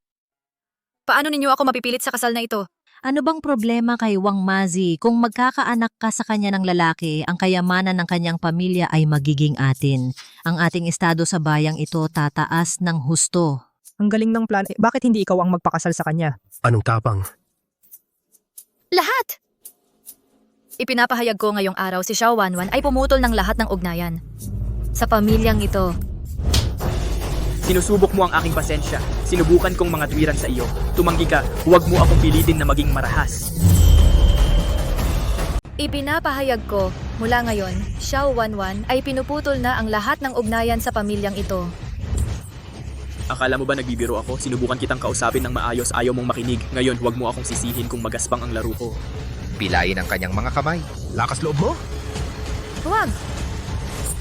Paano ninyo ako mapipilit sa kasal na ito? Ano bang problema kay Wang Mazi kung magkakaanak ka sa kanya ng lalaki, ang kayamanan ng kanyang pamilya ay magiging atin. Ang ating estado sa bayang ito tataas ng husto. Ang galing ng plan. Bakit hindi ikaw ang magpakasal sa kanya? Anong tapang? Lahat! Ipinapahayag ko ngayong araw si Xiao Wanwan ay pumutol ng lahat ng ugnayan. Sa pamilyang ito, Sinusubok mo ang aking pasensya. Sinubukan kong mga tuwiran sa iyo. Tumanggi ka, huwag mo akong pilitin na maging marahas. ipinapahayag ko mula ngayon, Xiao Wanwan ay pinuputol na ang lahat ng ugnayan sa pamilyang ito. Akala mo ba nagbibiro ako? Sinubukan kitang kausapin ng maayos, ayaw mong makinig. Ngayon, huwag mo akong sisihin kung magaspang ang laro ko. Pilayin ang kanyang mga kamay. Lakas loob mo? Huwag!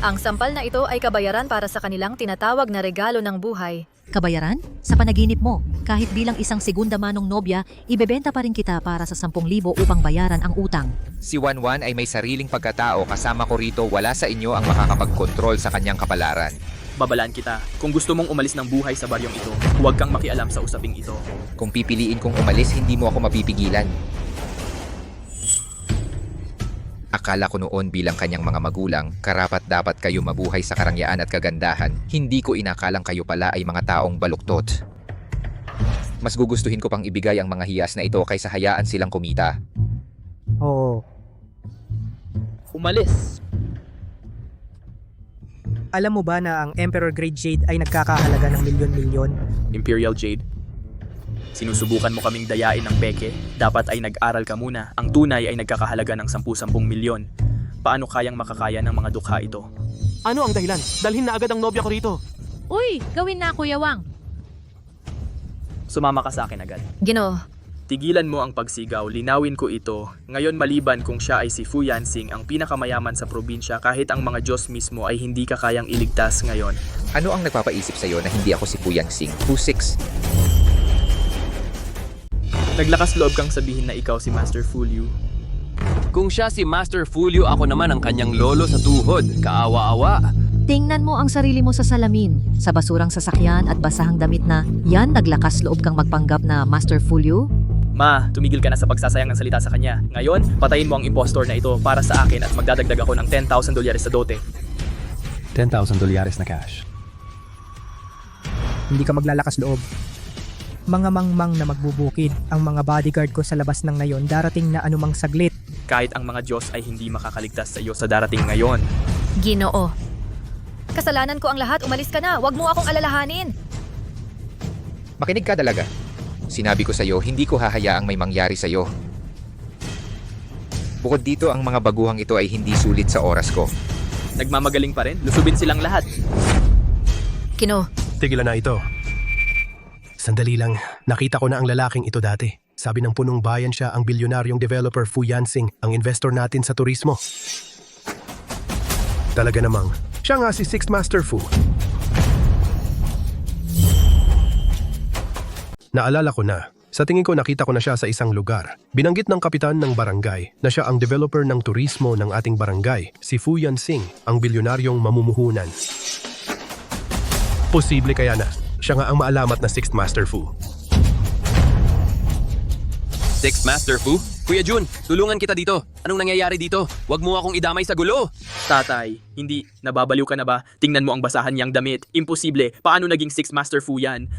Ang sampal na ito ay kabayaran para sa kanilang tinatawag na regalo ng buhay. Kabayaran? Sa panaginip mo, kahit bilang isang segunda manong nobya, ibebenta pa rin kita para sa 10,000 upang bayaran ang utang. Si Wanwan ay may sariling pagkatao, kasama ko rito wala sa inyo ang makakapagkontrol sa kanyang kapalaran. Babalaan kita. Kung gusto mong umalis ng buhay sa baryong ito, huwag kang makialam sa usaping ito. Kung pipiliin kong umalis, hindi mo ako mapipigilan. Akala ko noon bilang kanyang mga magulang, karapat dapat kayo mabuhay sa karangyaan at kagandahan. Hindi ko inakalang kayo pala ay mga taong baluktot. Mas gugustuhin ko pang ibigay ang mga hiyas na ito kaysa hayaan silang kumita. Oo. Umalis! Alam mo ba na ang Emperor Grade Jade ay nagkakahalaga ng milyon-milyon? Imperial Jade. Sinusubukan mo kaming dayain ng peke, dapat ay nag-aral ka muna. Ang tunay ay nagkakahalaga ng 10-10 milyon. Paano kayang makakaya ng mga dukha ito? Ano ang dahilan? Dalhin na agad ang nobya ko rito. Uy, gawin na Kuya Wang. Sumama ka sa akin agad. Ginoo, Tigilan mo ang pagsigaw, linawin ko ito. Ngayon maliban kung siya ay si Fu Yanxing, ang pinakamayaman sa probinsya, kahit ang mga Diyos mismo ay hindi ka kayang iligtas ngayon. Ano ang nagpapaisip sa'yo na hindi ako si Fu Yanxing? Fu 6? Naglakas loob kang sabihin na ikaw si Master Fu Liu. Kung siya si Master Fu Liu, ako naman ang kanyang lolo sa tuhod. Kaawa-awa. Tingnan mo ang sarili mo sa salamin, sa basurang sasakyan at basahang damit na yan naglakas loob kang magpanggap na Master Fu Liu? Ma, tumigil ka na sa pagsasayang ng salita sa kanya. Ngayon, patayin mo ang impostor na ito para sa akin at magdadagdag ako ng $10,000 sa dote. $10,000 na cash. Hindi ka maglalakas loob. Mga mangmang na magbubukid, ang mga bodyguard ko sa labas ng ngayon darating na anumang saglit. Kahit ang mga Diyos ay hindi makakaligtas sa iyo sa darating ngayon. Ginoo. Kasalanan ko ang lahat, umalis ka na. Huwag mo akong alalahanin. Makinig ka talaga. Sinabi ko sa'yo, hindi ko hahayaang may mangyari sa'yo. Bukod dito, ang mga baguhang ito ay hindi sulit sa oras ko. Nagmamagaling pa rin, lusubin silang lahat. Ginoo, Tigilan na ito. Sandali lang, nakita ko na ang lalaking ito dati. Sabi ng punong bayan siya ang bilyonaryong developer Fu Yanxing, ang investor natin sa turismo. Talaga namang, siya nga si Sixth Master Fu. Naalala ko na. Sa tingin ko nakita ko na siya sa isang lugar. Binanggit ng kapitan ng barangay na siya ang developer ng turismo ng ating barangay, si Fu Yanxing, ang bilyonaryong mamumuhunan. Posible kaya na siya nga ang maalamat na Sixth Master Fu. Sixth Master Fu? Kuya Jun, tulungan kita dito. Anong nangyayari dito? Huwag mo akong idamay sa gulo. Tatay, hindi. Nababaliw ka na ba? Tingnan mo ang basahan niyang damit. Imposible. Paano naging Sixth Master Fu yan?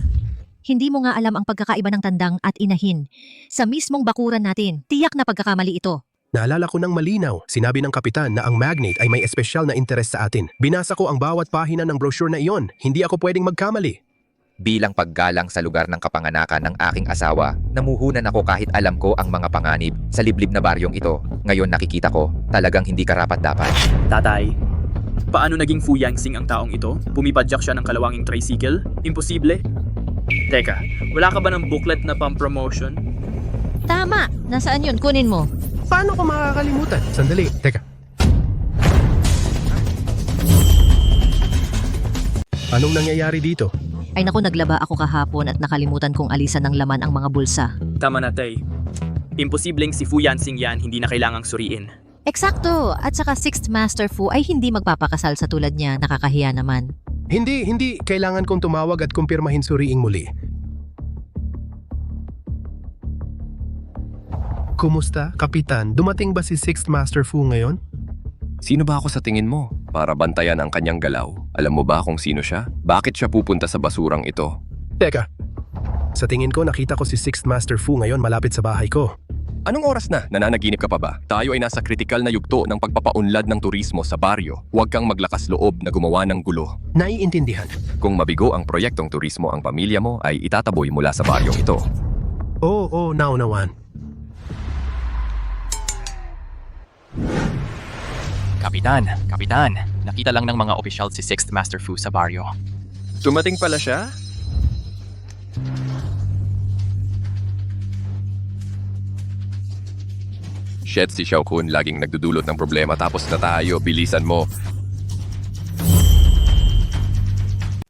Hindi mo nga alam ang pagkakaiba ng tandang at inahin. Sa mismong bakuran natin, tiyak na pagkakamali ito. Naalala ko ng malinaw, sinabi ng kapitan na ang magnate ay may espesyal na interes sa atin. Binasa ko ang bawat pahina ng brochure na iyon. Hindi ako pwedeng magkamali. Bilang paggalang sa lugar ng kapanganakan ng aking asawa, namuhunan ako kahit alam ko ang mga panganib sa liblib na baryong ito. Ngayon nakikita ko, talagang hindi karapat-dapat. Tatay, paano naging Fu Yanxing ang taong ito? Pumipadyak siya ng kalawanging tricycle? Imposible? Teka, wala ka ba ng booklet na pang-promotion? Tama! Nasaan yun? Kunin mo. Paano ko makakalimutan? Sandali, teka. Anong nangyayari dito? Ay naku, naglaba ako kahapon at nakalimutan kong alisan ng laman ang mga bulsa. Tama na, Tay. Imposibleng si Fu Yansing yan, hindi na kailangang suriin. Eksakto! At saka 6th Master Fu ay hindi magpapakasal sa tulad niya, nakakahiya naman. Hindi. Kailangan kong tumawag at kumpirmahin suriing muli. Kumusta, Kapitan? Dumating ba si 6th Master Fu ngayon? Sino ba ako sa tingin mo? Para bantayan ang kanyang galaw. Alam mo ba kung sino siya? Bakit siya pupunta sa basurang ito? Teka, sa tingin ko nakita ko si 6th Master Fu ngayon malapit sa bahay ko. Anong oras na? Nananaginip ka pa ba? Tayo ay nasa kritikal na yugto ng pagpapaunlad ng turismo sa baryo. Huwag kang maglakas loob na gumawa ng gulo. Naiintindihan. Kung mabigo ang proyektong turismo ang pamilya mo ay itataboy mula sa baryong ito. Oo, naunawan. Kapitan, nakita lang ng mga opisyal si 6th Master Fu sa baryo. Dumating pala siya? Shit, si Xiao Kun laging nagdudulot ng problema tapos na tayo, bilisan mo.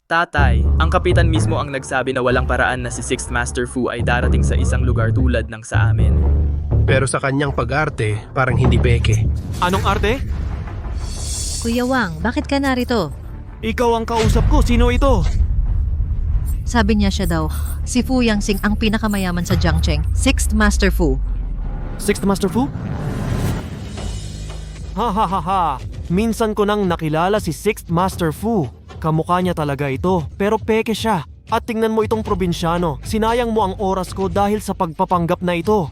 Tatay, ang kapitan mismo ang nagsabi na walang paraan na si 6th Master Fu ay darating sa isang lugar tulad ng sa amin. Pero sa kanyang pag-arte, parang hindi peke. Anong arte? Kuya Wang, bakit ka narito? Ikaw ang kausap ko, sino ito? Sabi niya siya daw, si Fu Yansing ang pinakamayaman sa Jiangcheng, 6th Master Fu. 6th Master Fu? Ha. Minsan ko nang nakilala si 6th Master Fu. Kamukha niya talaga ito, pero peke siya. At tingnan mo itong probinsyano, sinayang mo ang oras ko dahil sa pagpapanggap na ito.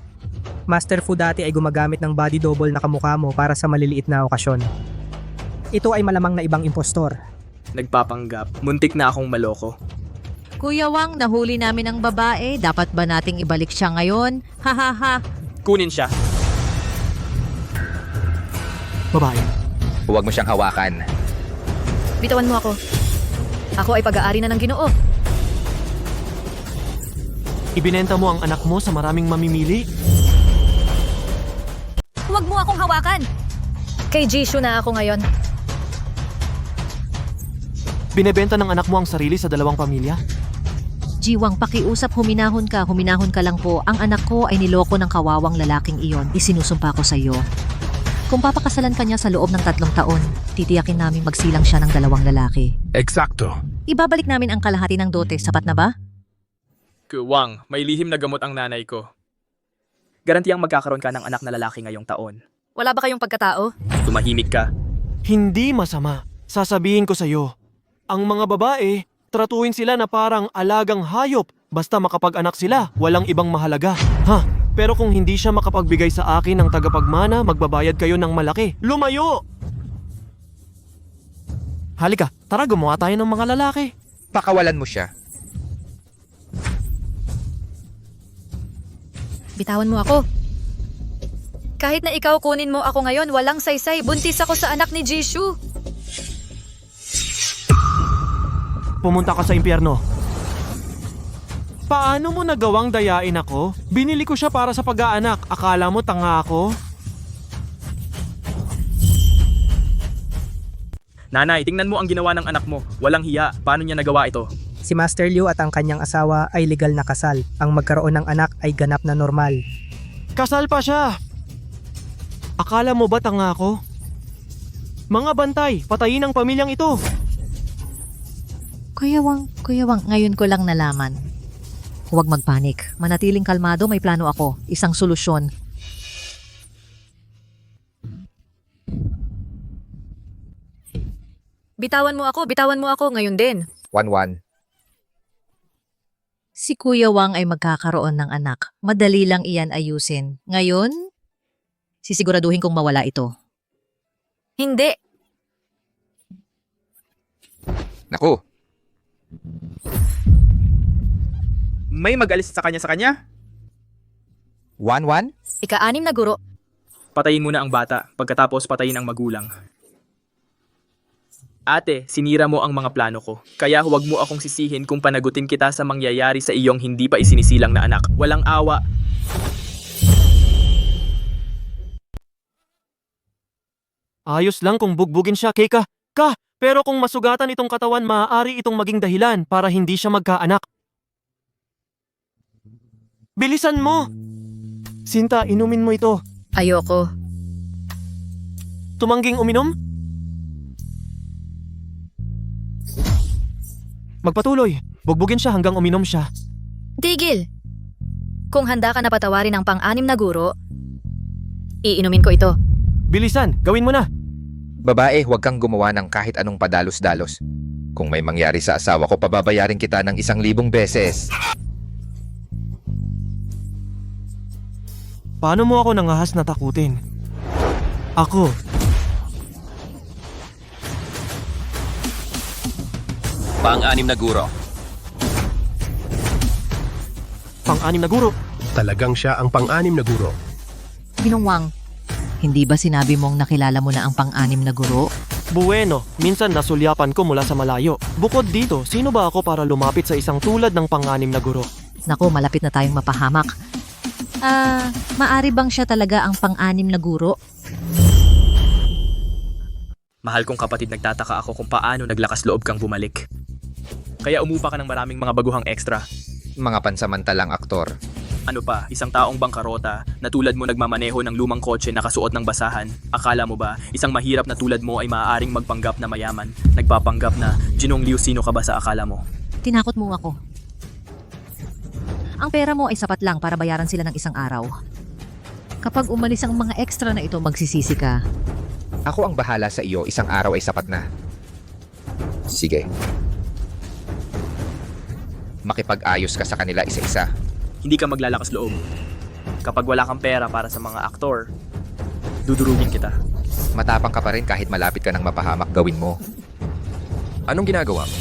Master Fu dati ay gumagamit ng body double na kamukha mo para sa maliliit na okasyon. Ito ay malamang na ibang impostor. Nagpapanggap, muntik na akong maloko. Kuya Wang, nahuli namin ang babae. Dapat ba nating ibalik siya ngayon? Ha. Kunin siya. Babae. Huwag mo siyang hawakan. Bitawan mo ako. Ako ay pag-aari na ng Ginoo. Ibinenta mo ang anak mo sa maraming mamimili? Huwag mo akong hawakan! Kay Jishu na ako ngayon. Binebenta ng anak mo ang sarili sa dalawang pamilya? Jiwang, pakiusap, huminahon ka lang po. Ang anak ko ay niloko ng kawawang lalaking iyon. Isinusumpa ko sa iyo. Kung papakasalan ka niya sa loob ng 3 taon, titiyakin namin magsilang siya ng 2 lalaki. Eksakto. Ibabalik namin ang kalahati ng dote. Sapat na ba? Wang, may lihim na gamot ang nanay ko. Garantiyang magkakaroon ka ng anak na lalaki ngayong taon. Wala ba kayong pagkatao? Tumahimik ka. Hindi masama. Sasabihin ko sa iyo. Ang mga babae, tratuhin sila na parang alagang hayop. Basta makapag-anak sila, walang ibang mahalaga. Pero kung hindi siya makapagbigay sa akin ng tagapagmana, magbabayad kayo ng malaki. Lumayo! Halika, tara gumawa tayo ng mga lalaki. Pakawalan mo siya. Bitawan mo ako. Kahit na ikaw kunin mo ako ngayon, walang saysay. Buntis ako sa anak ni Jishu. Pumunta ka sa impyerno. Paano mo nagawang dayain ako? Binili ko siya para sa pag-aanak. Akala mo tanga ako? Nanay, tingnan mo ang ginawa ng anak mo. Walang hiya. Paano niya nagawa ito? Si Master Liu at ang kanyang asawa ay legal na kasal. Ang magkaroon ng anak ay ganap na normal. Kasal pa siya! Akala mo ba tanga ako? Mga bantay, patayin ang pamilyang ito! Kuya Wang, ngayon ko lang nalaman. Huwag magpanik. Manatiling kalmado, may plano ako. Isang solusyon. Bitawan mo ako ngayon din. 1-1. Si Kuya Wang ay magkakaroon ng anak. Madali lang iyan ayusin. Ngayon, sisiguraduhin kong mawala ito. Hindi. Naku, May mag-alis sa kanya? 1-1? Ika-6 na guro. Patayin muna ang bata, pagkatapos patayin ang magulang. Ate, sinira mo ang mga plano ko. Kaya huwag mo akong sisihin kung panagutin kita sa mangyayari sa iyong hindi pa isinisilang na anak. Walang awa. Ayos lang kung bugbugin siya, Keika. Pero kung masugatan itong katawan, maaari itong maging dahilan para hindi siya magkaanak. Bilisan mo! Sinta, inumin mo ito. Ayoko. Tumangging uminom? Magpatuloy. Bugbugin siya hanggang uminom siya. Tigil! Kung handa ka na patawarin ang pang-anim na guro, iinumin ko ito. Bilisan, gawin mo na. Babae, huwag kang gumawa ng kahit anong padalos-dalos. Kung may mangyari sa asawa ko, pababayarin kita ng 1,000 beses. Paano mo ako nangahas na takutin? Ako. Pang-anim na guro. Pang-anim na guro. Talagang siya ang pang-anim na guro. Ginong, hindi ba sinabi mong nakilala mo na ang pang-anim na guro? Bueno, minsan nasulyapan ko mula sa malayo. Bukod dito, sino ba ako para lumapit sa isang tulad ng pang-anim na guro? Naku, malapit na tayong mapahamak. Maari bang siya talaga ang pang-anim na guro? Mahal kong kapatid, nagtataka ako kung paano naglakas loob kang bumalik. Kaya umupa ka ng maraming mga baguhang extra. Mga pansamantalang aktor. Ano pa, isang taong bangkarota na tulad mo nagmamaneho ng lumang kotse na kasuot ng basahan. Akala mo ba, isang mahirap na tulad mo ay maaaring magpanggap na mayaman? Nagpapanggap na, Jinong Liu, sino ka ba sa akala mo? Tinakot mo ako. Ang pera mo ay sapat lang para bayaran sila ng isang araw. Kapag umalis ang mga extra na ito, magsisisi ka. Ako ang bahala sa iyo, 1 araw ay sapat na. Sige. Makipag-ayos ka sa kanila isa-isa. Hindi ka maglalakas loob. Kapag wala kang pera para sa mga aktor, dudurugin kita. Matapang ka pa rin kahit malapit ka ng mapahamak, gawin mo. Anong ginagawa mo?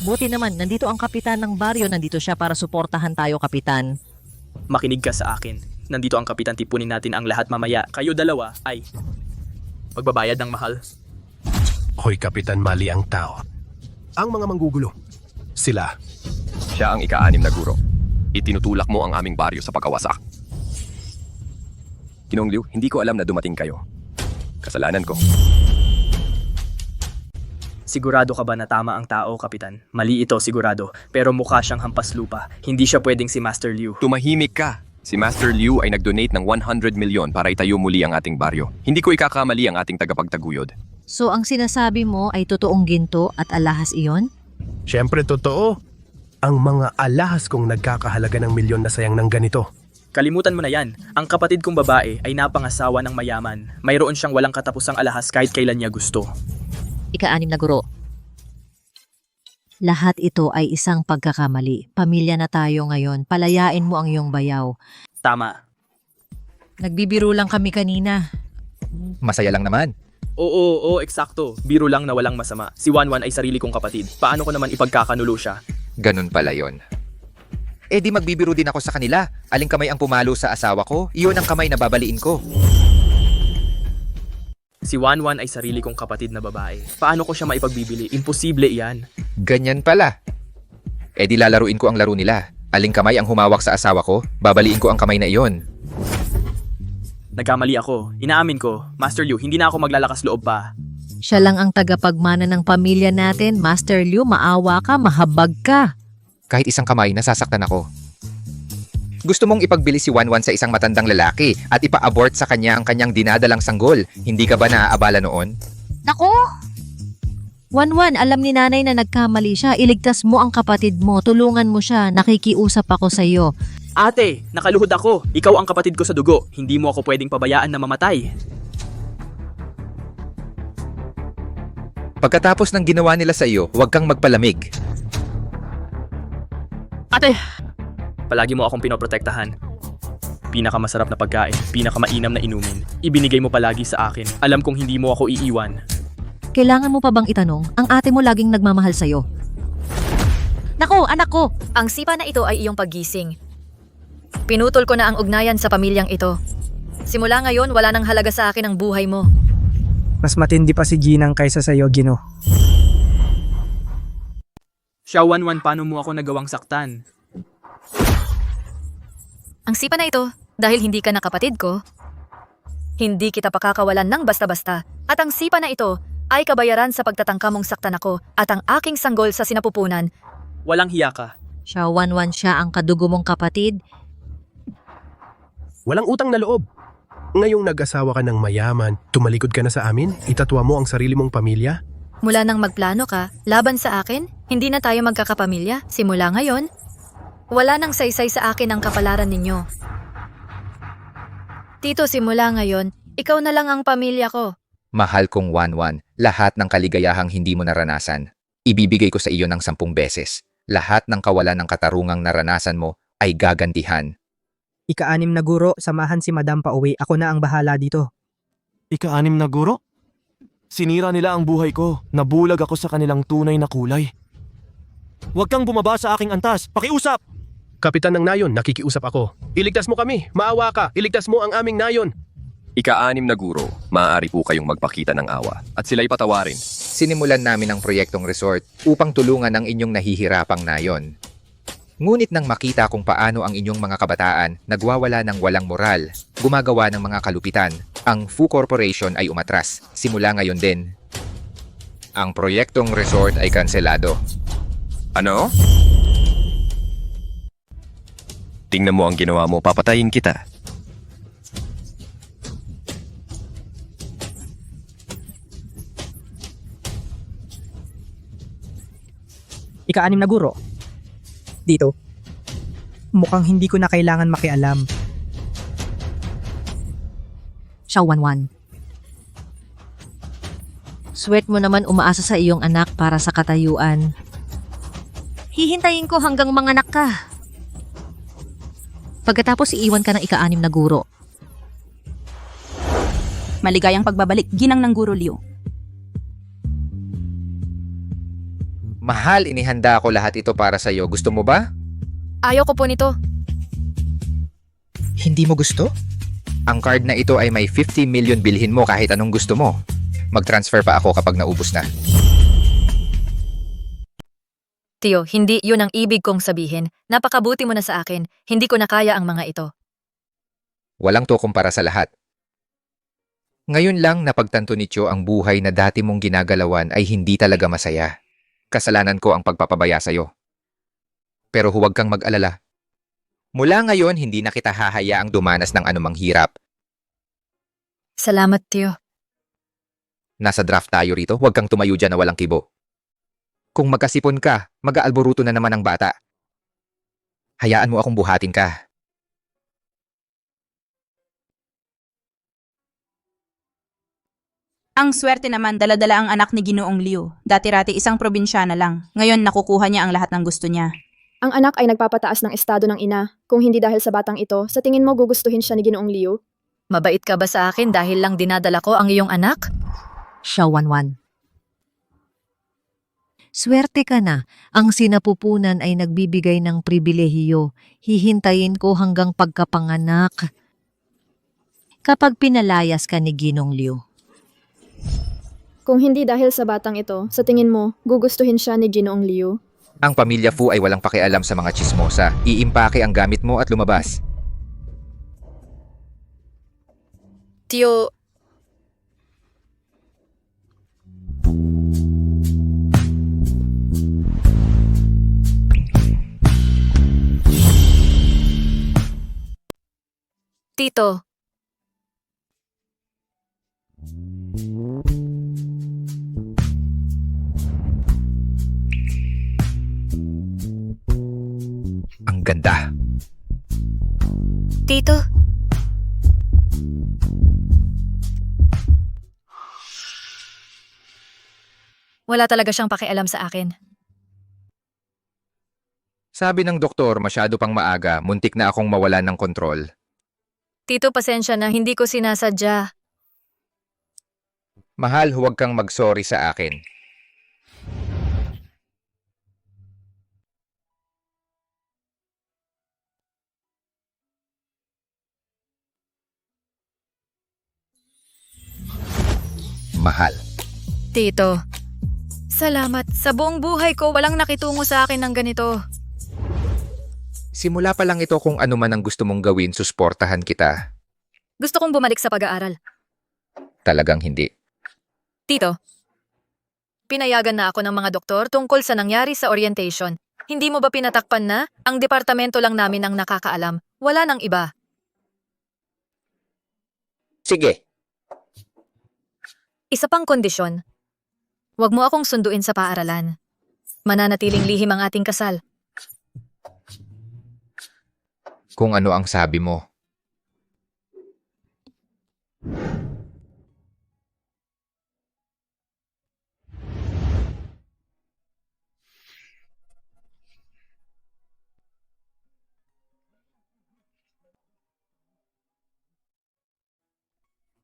Buti naman, nandito ang kapitan ng baryo. Nandito siya para suportahan tayo, kapitan. Makinig ka sa akin. Nandito ang kapitan, tipunin natin ang lahat mamaya. Kayo dalawa ay magbabayad ng mahal. Hoy, Kapitan, mali ang tao. Ang mga manggugulo. Sila. Siya ang ika-6 na guro. Itinutulak mo ang aming baryo sa pagkawasak. Ginong Liu, hindi ko alam na dumating kayo. Kasalanan ko. Sigurado ka ba na tama ang tao, kapitan? Mali ito, sigurado. Pero mukha siyang hampas lupa. Hindi siya pwedeng si Master Liu. Tumahimik ka! Si Master Liu ay nag-donate ng 100 milyon para itayo muli ang ating baryo. Hindi ko ikakamali ang ating tagapagtaguyod. So ang sinasabi mo ay totoong ginto at alahas iyon? Siyempre totoo. Ang mga alahas kong nagkakahalaga ng milyon na sayang ng ganito. Kalimutan mo na yan. Ang kapatid kong babae ay napangasawa ng mayaman. Mayroon siyang walang katapusang alahas kahit kailan niya gusto. Ika-6 na guro. Lahat ito ay isang pagkakamali. Pamilya na tayo ngayon. Palayain mo ang iyong bayaw. Tama. Nagbibiro lang kami kanina. Masaya lang naman. Oo, eksakto. Biro lang na walang masama. Si Wanwan ay sarili kong kapatid. Paano ko naman ipagkakanulo siya? Ganun pala yon. Eh di magbibiro din ako sa kanila. Aling kamay ang pumalo sa asawa ko, iyon ang kamay na babaliin ko. Si Wanwan ay sarili kong kapatid na babae. Paano ko siya maipagbibili? Imposible iyan. Ganyan pala. Eh di lalaruin ko ang laro nila. Aling kamay ang humawak sa asawa ko, babaliin ko ang kamay na iyon. Nagkamali ako. Inaamin ko. Master Liu, hindi na ako maglalakas loob pa. Siya lang ang tagapagmana ng pamilya natin. Master Liu, maawa ka, mahabag ka. Kahit isang kamay, nasasaktan ako. Gusto mong ipagbili si Wanwan sa isang matandang lalaki at ipa-abort sa kanya ang kanyang dinadalang sanggol. Hindi ka ba naaabala noon? Nako! Wanwan, alam ni nanay na nagkamali siya. Iligtas mo ang kapatid mo. Tulungan mo siya. Nakikiusap ako sa iyo. Ate, nakaluhod ako. Ikaw ang kapatid ko sa dugo. Hindi mo ako pwedeng pabayaan na mamatay. Pagkatapos ng ginawa nila sa iyo, huwag kang magpalamig. Ate! Palagi mo akong pinoprotektahan. Pinakamasarap na pagkain, pinakamainam na inumin. Ibinigay mo palagi sa akin. Alam kong hindi mo ako iiwan. Kailangan mo pa bang itanong? Ang ate mo laging nagmamahal sa'yo. Nako, anak ko! Ang sipa na ito ay iyong paggising. Pinutol ko na ang ugnayan sa pamilyang ito. Simula ngayon, wala nang halaga sa akin ang buhay mo. Mas matindi pa si Ginang kaysa sa iyo, Gino. Siya, Wanwan, paano mo ako nagawang saktan? Ang sipa na ito, dahil hindi ka na kapatid ko, hindi kita pakakawalan ng basta-basta. At ang sipa na ito ay kabayaran sa pagtatangka mong saktan ako at ang aking sanggol sa sinapupunan. Walang hiya ka. Siya 1-1 siya ang kadugo mong kapatid. Walang utang na loob. Ngayong nag-asawa ka ng mayaman, tumalikod ka na sa amin? Itatwa mo ang sarili mong pamilya? Mula nang magplano ka, laban sa akin, hindi na tayo magkakapamilya. Simula ngayon, wala nang saysay sa akin ang kapalaran ninyo. Tito, simula ngayon, ikaw na lang ang pamilya ko. Mahal kong 1-1, lahat ng kaligayahang hindi mo naranasan, ibibigay ko sa iyo ng 10 beses. Lahat ng kawalan ng katarungang naranasan mo ay gagantihan. Ika-6 na guro, samahan si Madam pauwi. Ako na ang bahala dito. Ika-6 na guro? Sinira nila ang buhay ko. Nabulag ako sa kanilang tunay na kulay. Huwag kang bumaba sa aking antas. Pakiusap! Kapitan ng nayon, nakikiusap ako. Iligtas mo kami, maawa ka, iligtas mo ang aming nayon. Ika-6 na guro, maaari po kayong magpakita ng awa at sila'y patawarin. Sinimulan namin ang proyektong resort upang tulungan ang inyong nahihirapang nayon. Ngunit nang makita kung paano ang inyong mga kabataan nagwawala ng walang moral, gumagawa ng mga kalupitan, ang Fu Corporation ay umatras. Simula ngayon din, ang proyektong resort ay kanselado. Ano? Tingnan mo ang ginawa mo, papatayin kita. Ika-6 na guro. Dito. Mukhang hindi ko na kailangan makialam. Siya 1-1. Swert mo naman umaasa sa iyong anak para sa katayuan. Hihintayin ko hanggang manganak ka. Pagkatapos iiwan ka ng ika-6 na guro. Maligayang pagbabalik, ginang ng Guro Liu. Mahal, inihanda ko lahat ito para sa iyo. Gusto mo ba? Ayoko po nito. Hindi mo gusto? Ang card na ito ay may 50 million, bilhin mo kahit anong gusto mo. Mag-transfer pa ako kapag naubos na. Tio, hindi yun ang ibig kong sabihin. Napakabuti mo na sa akin. Hindi ko na kaya ang mga ito. Walang to kumpara sa lahat. Ngayon lang napagtanto ni Tio ang buhay na dati mong ginagalawan ay hindi talaga masaya. Kasalanan ko ang pagpapabaya sa'yo. Pero huwag kang mag-alala. Mula ngayon, hindi na kita hahayaang dumanas ng anumang hirap. Salamat, Tio. Nasa draft tayo rito, huwag kang tumayo dyan na walang kibo. Kung magkasipon ka, mag-aalboruto na naman ang bata. Hayaan mo akong buhatin ka. Ang swerte naman, daladala ang anak ni Ginoong Liu. Dati-rati isang probinsyana lang. Ngayon nakukuha niya ang lahat ng gusto niya. Ang anak ay nagpapataas ng estado ng ina. Kung hindi dahil sa batang ito, sa tingin mo gugustuhin siya ni Ginoong Liu? Mabait ka ba sa akin dahil lang dinadala ko ang iyong anak? Siya 1-1. Swerte ka na. Ang sinapupunan ay nagbibigay ng pribilehiyo. Hihintayin ko hanggang pagkapanganak. Kapag pinalayas ka ni Ginong Liu. Kung hindi dahil sa batang ito, sa tingin mo, gugustuhin siya ni Ginoong Liu? Ang pamilya Fu ay walang pakialam sa mga chismosa. Iimpake ang gamit mo at lumabas. Tio, Tito, ang ganda. Tito. Wala talaga siyang pakialam sa akin. Sabi ng doktor, masyado pang maaga, muntik na akong mawalan ng kontrol. Tito, pasensya na, hindi ko sinasadya. Mahal, huwag kang mag-sorry sa akin. Mahal. Tito, salamat. Sa buong buhay ko, walang nakitungo sa akin ng ganito. Simula pa lang ito kung ano man ang gusto mong gawin, susportahan kita. Gusto kong bumalik sa pag-aaral. Talagang hindi. Tito, Pinayagan na ako ng mga doktor tungkol sa nangyari sa orientation. Hindi mo ba pinatakpan na? Ang departamento lang namin ang nakakaalam. Wala nang iba. Sige. Isa pang kondisyon. Huwag mo akong sunduin sa paaralan. Mananatiling lihim ang ating kasal. Kung ano ang sabi mo.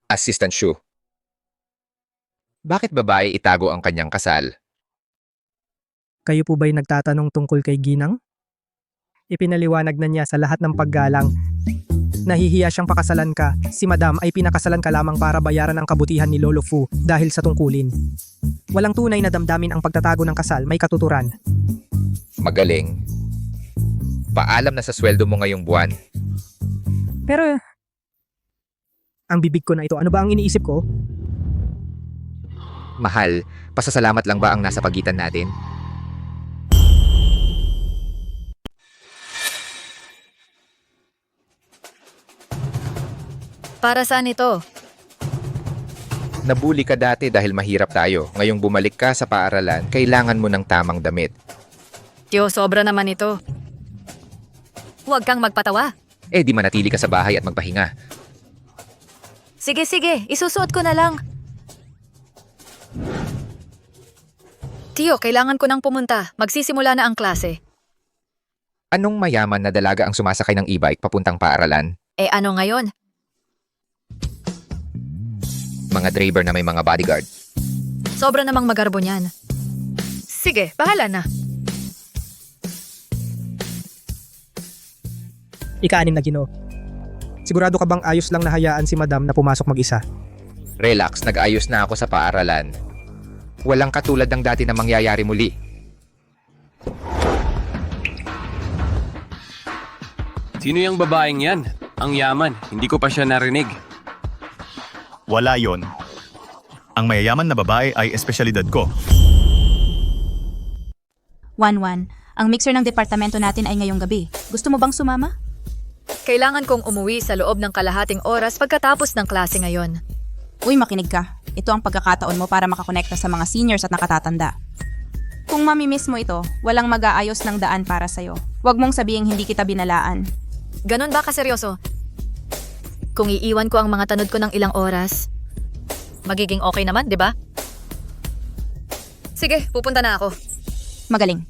Assistant Shu. Bakit babae itago ang kanyang kasal? Kayo po ba'y nagtatanong tungkol kay Ginang? Ipinaliwanag na niya sa lahat ng paggalang. Nahihiya siyang pakasalan ka. Si Madam ay pinakasalan ka lamang para bayaran ang kabutihan ni Lolo Fu dahil sa tungkulin. Walang tunay na damdamin ang pagtatago ng kasal, may katuturan. Magaling. Paalam na sa sweldo mo ngayong buwan. Pero, ang bibig ko na ito, ano ba ang iniisip ko? Mahal, pasasalamat lang ba ang nasa pagitan natin? Para saan ito? Nabuli ka dati dahil mahirap tayo. Ngayong bumalik ka sa paaralan, kailangan mo ng tamang damit. Tiyo, sobra naman ito. Huwag kang magpatawa. Eh di manatili ka sa bahay at magpahinga. Sige, isusuot ko na lang. Tiyo, kailangan ko nang pumunta. Magsisimula na ang klase. Anong mayaman na dalaga ang sumasakay ng e-bike papuntang paaralan? Eh ano ngayon? Mga driver na may mga bodyguard. Sobra namang magarbo niyan. Sige, bahala na. Ika-6 na Ginoo. Sigurado ka bang ayos lang na hayaan si Madam na pumasok mag-isa? Relax, nag-ayos na ako sa paaralan. Walang katulad ng dati na mangyayari muli. Sino yung babaeng yan? Ang yaman, hindi ko pa siya narinig. Wala yon. Ang mayayaman na babae ay espesyalidad ko. 1-1. Ang mixer ng departamento natin ay ngayong gabi. Gusto mo bang sumama? Kailangan kong umuwi sa loob ng kalahating oras pagkatapos ng klase ngayon. Uy, makinig ka. Ito ang pagkakataon mo para makakonekta sa mga seniors at nakatatanda. Kung mamimiss mo ito, walang mag-aayos ng daan para sa'yo. Huwag mong sabihing hindi kita binalaan. Ganon ba kaseryoso? Kung iiwan ko ang mga tanod ko ng ilang oras, magiging okay naman, di ba? Sige, pupunta na ako. Magaling.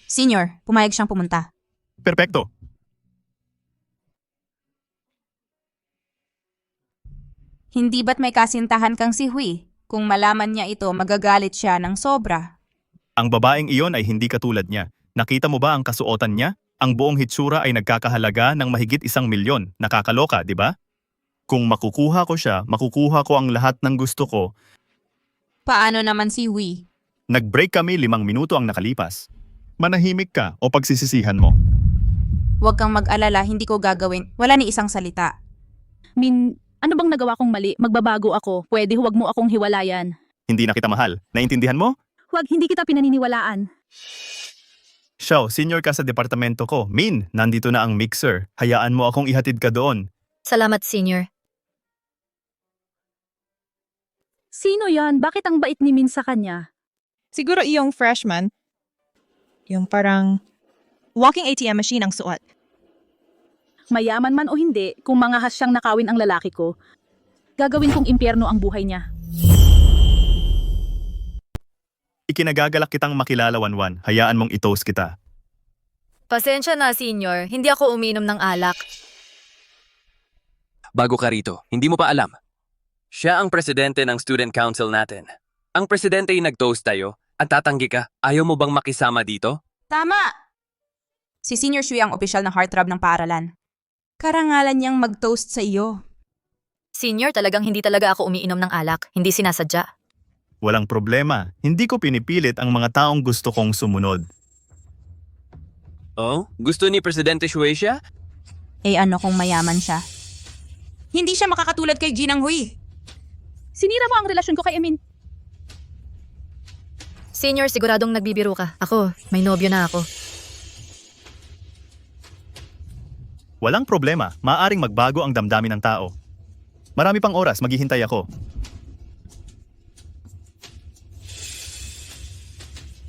Senior, pumayag siyang pumunta. Perpekto. Hindi ba't may kasintahan kang si Hui? Kung malaman niya ito, magagalit siya ng sobra. Ang babaeng iyon ay hindi katulad niya. Nakita mo ba ang kasuotan niya? Ang buong hitsura ay nagkakahalaga ng mahigit 1 milyon. Nakakaloka, di ba? Kung makukuha ko siya, makukuha ko ang lahat ng gusto ko. Paano naman si Hui? Nag-break kami 5 minuto ang nakalipas. Manahimik ka o pagsisisihan mo. Huwag kang mag-alala, hindi ko gagawin. Wala ni isang salita. Ano bang nagawa kong mali? Magbabago ako. Pwede huwag mo akong hiwalayan. Hindi na kita mahal. Naintindihan mo? Huwag, hindi kita pinaniniwalaan. Xiao, senior ka sa departamento ko. Min, nandito na ang mixer. Hayaan mo akong ihatid ka doon. Salamat, senior. Sino yan? Bakit ang bait ni Min sa kanya? Siguro iyong freshman. Yung parang walking ATM machine ang suot. Mayaman man o hindi, kung mangahas siyang nakawin ang lalaki ko, gagawin kong impyerno ang buhay niya. Ikinagagalak kitang makilala, Wanwan. Hayaan mong i-toast kita. Pasensya na, senior. Hindi ako uminom ng alak. Bago ka rito, hindi mo pa alam. Siya ang presidente ng student council natin. Ang presidente ay nag-toast tayo at tatanggi ka. Ayaw mo bang makisama dito? Tama! Si Senior Shui ang opisyal ng heartthrob ng paaralan. Karangalan niyang mag-toast sa iyo. Senior, talagang hindi talaga ako umiinom ng alak. Hindi sinasadya. Walang problema. Hindi ko pinipilit ang mga taong gusto kong sumunod. Oh, gusto ni Presidente Shui siya? Eh ano kung mayaman siya? Hindi siya makakatulad kay Ginang Hui. Sinira mo ang relasyon ko kay Emin. Senior, siguradong nagbibiro ka. Ako, may nobyo na ako. Walang problema, maaaring magbago ang damdamin ng tao. Marami pang oras, maghihintay ako.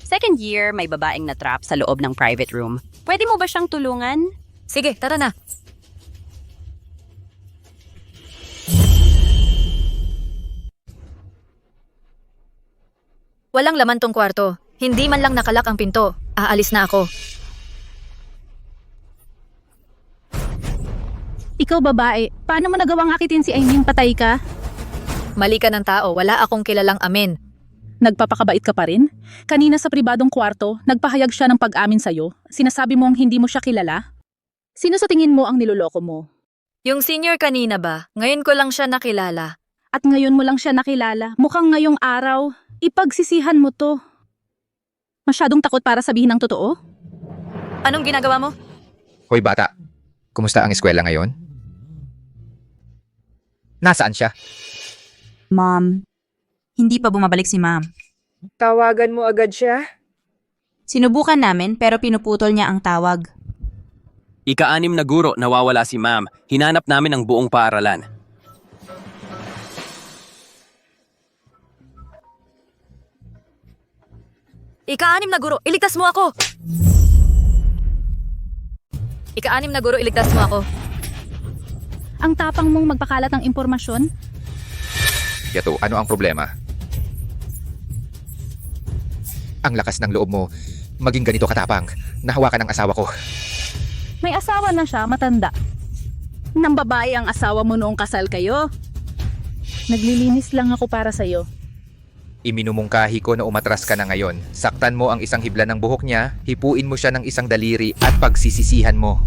Second year, may babaeng na-trap sa loob ng private room. Pwede mo ba siyang tulungan? Sige, tara na. Walang laman tong kwarto. Hindi man lang nakalak ang pinto. Aalis na ako. Ikaw babae, paano mo nagawang akitin si Aileen patay ka? Mali ka ng tao. Wala akong kilalang amin. Nagpapakabait ka pa rin? Kanina sa pribadong kwarto, nagpahayag siya ng pag-amin sa'yo. Sinasabi mong hindi mo siya kilala? Sino sa tingin mo ang niloloko mo? Yung senior kanina ba? Ngayon ko lang siya nakilala. At ngayon mo lang siya nakilala. Mukhang ngayong araw, ipagsisihan mo to. Masyadong takot para sabihin ng totoo? Anong ginagawa mo? Hoy bata, kumusta ang eskwela ngayon? Nasaan siya? Mom, hindi pa bumabalik si Ma'am. Tawagan mo agad siya? Sinubukan namin pero pinuputol niya ang tawag. Ika-6 na guro nawawala si Ma'am. Hinanap namin ang buong paaralan. Ika-6 na guro, iligtas mo ako! Ika-6 na guro, iligtas mo ako. Ang tapang mong magpakalat ng impormasyon? Yato, ano ang problema? Ang lakas ng loob mo, maging ganito katapang. Nahawakan ang asawa ko. May asawa na siya, matanda. Nang babae ang asawa mo noong kasal kayo. Naglilinis lang ako para sa'yo. Iminumungkahi ko na umatras ka na ngayon. Saktan mo ang isang hibla ng buhok niya, hipuin mo siya ng isang daliri at pagsisisihan mo.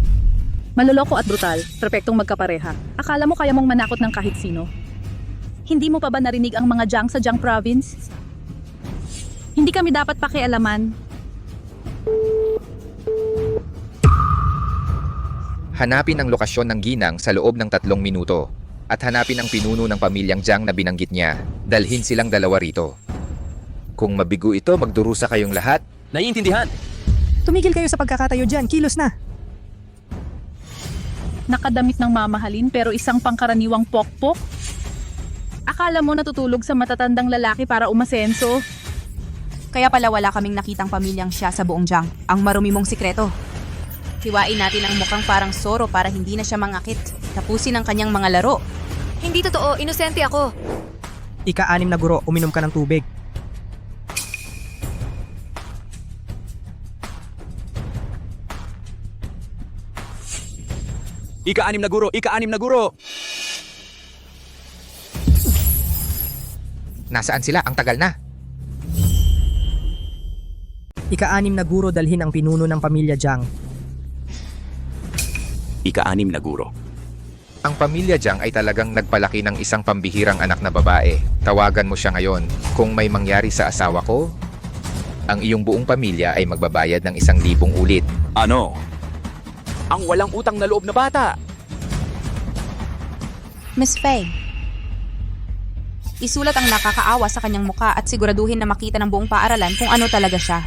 Maloloko at brutal, perpektong magkapareha. Akala mo kaya mong manakot ng kahit sino? Hindi mo pa ba narinig ang mga Jiang sa Jiang Province? Hindi kami dapat pakialaman. Hanapin ang lokasyon ng ginang sa loob ng 3 minuto. At hanapin ang pinuno ng pamilyang Jiang na binanggit niya. Dalhin silang dalawa rito. Kung mabigo ito, magdurusa kayong lahat. Naiintindihan? Tumigil kayo sa pagkakatayo dyan, kilos na. Nakadamit ng mamahalin pero isang pangkaraniwang pokpok? Akala mo natutulog sa matatandang lalaki para umasenso? Kaya pala wala kaming nakitang pamilyang siya sa buong Jiang. Ang marumi mong sikreto. Hiwain natin ang mukhang parang Soro para hindi na siya mangakit. Tapusin ang kanyang mga laro. Hindi totoo, inosente ako. Ika-6 na guro, uminom ka ng tubig. Ika-6 na guro! Ika-6 na guro! Nasaan sila? Ang tagal na. Ika-6 na guro, dalhin ang pinuno ng pamilya Jiang. Ika-6 na guro. Ang pamilya Jiang ay talagang nagpalaki ng isang pambihirang anak na babae. Tawagan mo siya ngayon. Kung may mangyari sa asawa ko, ang iyong buong pamilya ay magbabayad ng 1,000 ulit. Ano? Ang walang utang na loob na bata. Miss Faye, isulat ang nakakaawa sa kanyang muka at siguraduhin na makita ng buong paaralan kung ano talaga siya.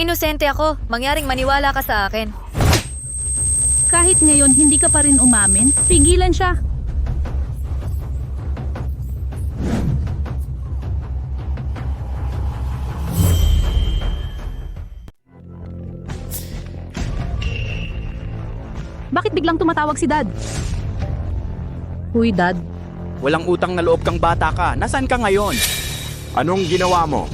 Inosente ako. Mangyaring maniwala ka sa akin. Kahit ngayon hindi ka pa rin umamin, pigilan siya. Bakit biglang tumatawag si Dad? Huy, Dad. Walang utang na loob kang bata ka. Nasaan ka ngayon? Anong ginawa mo?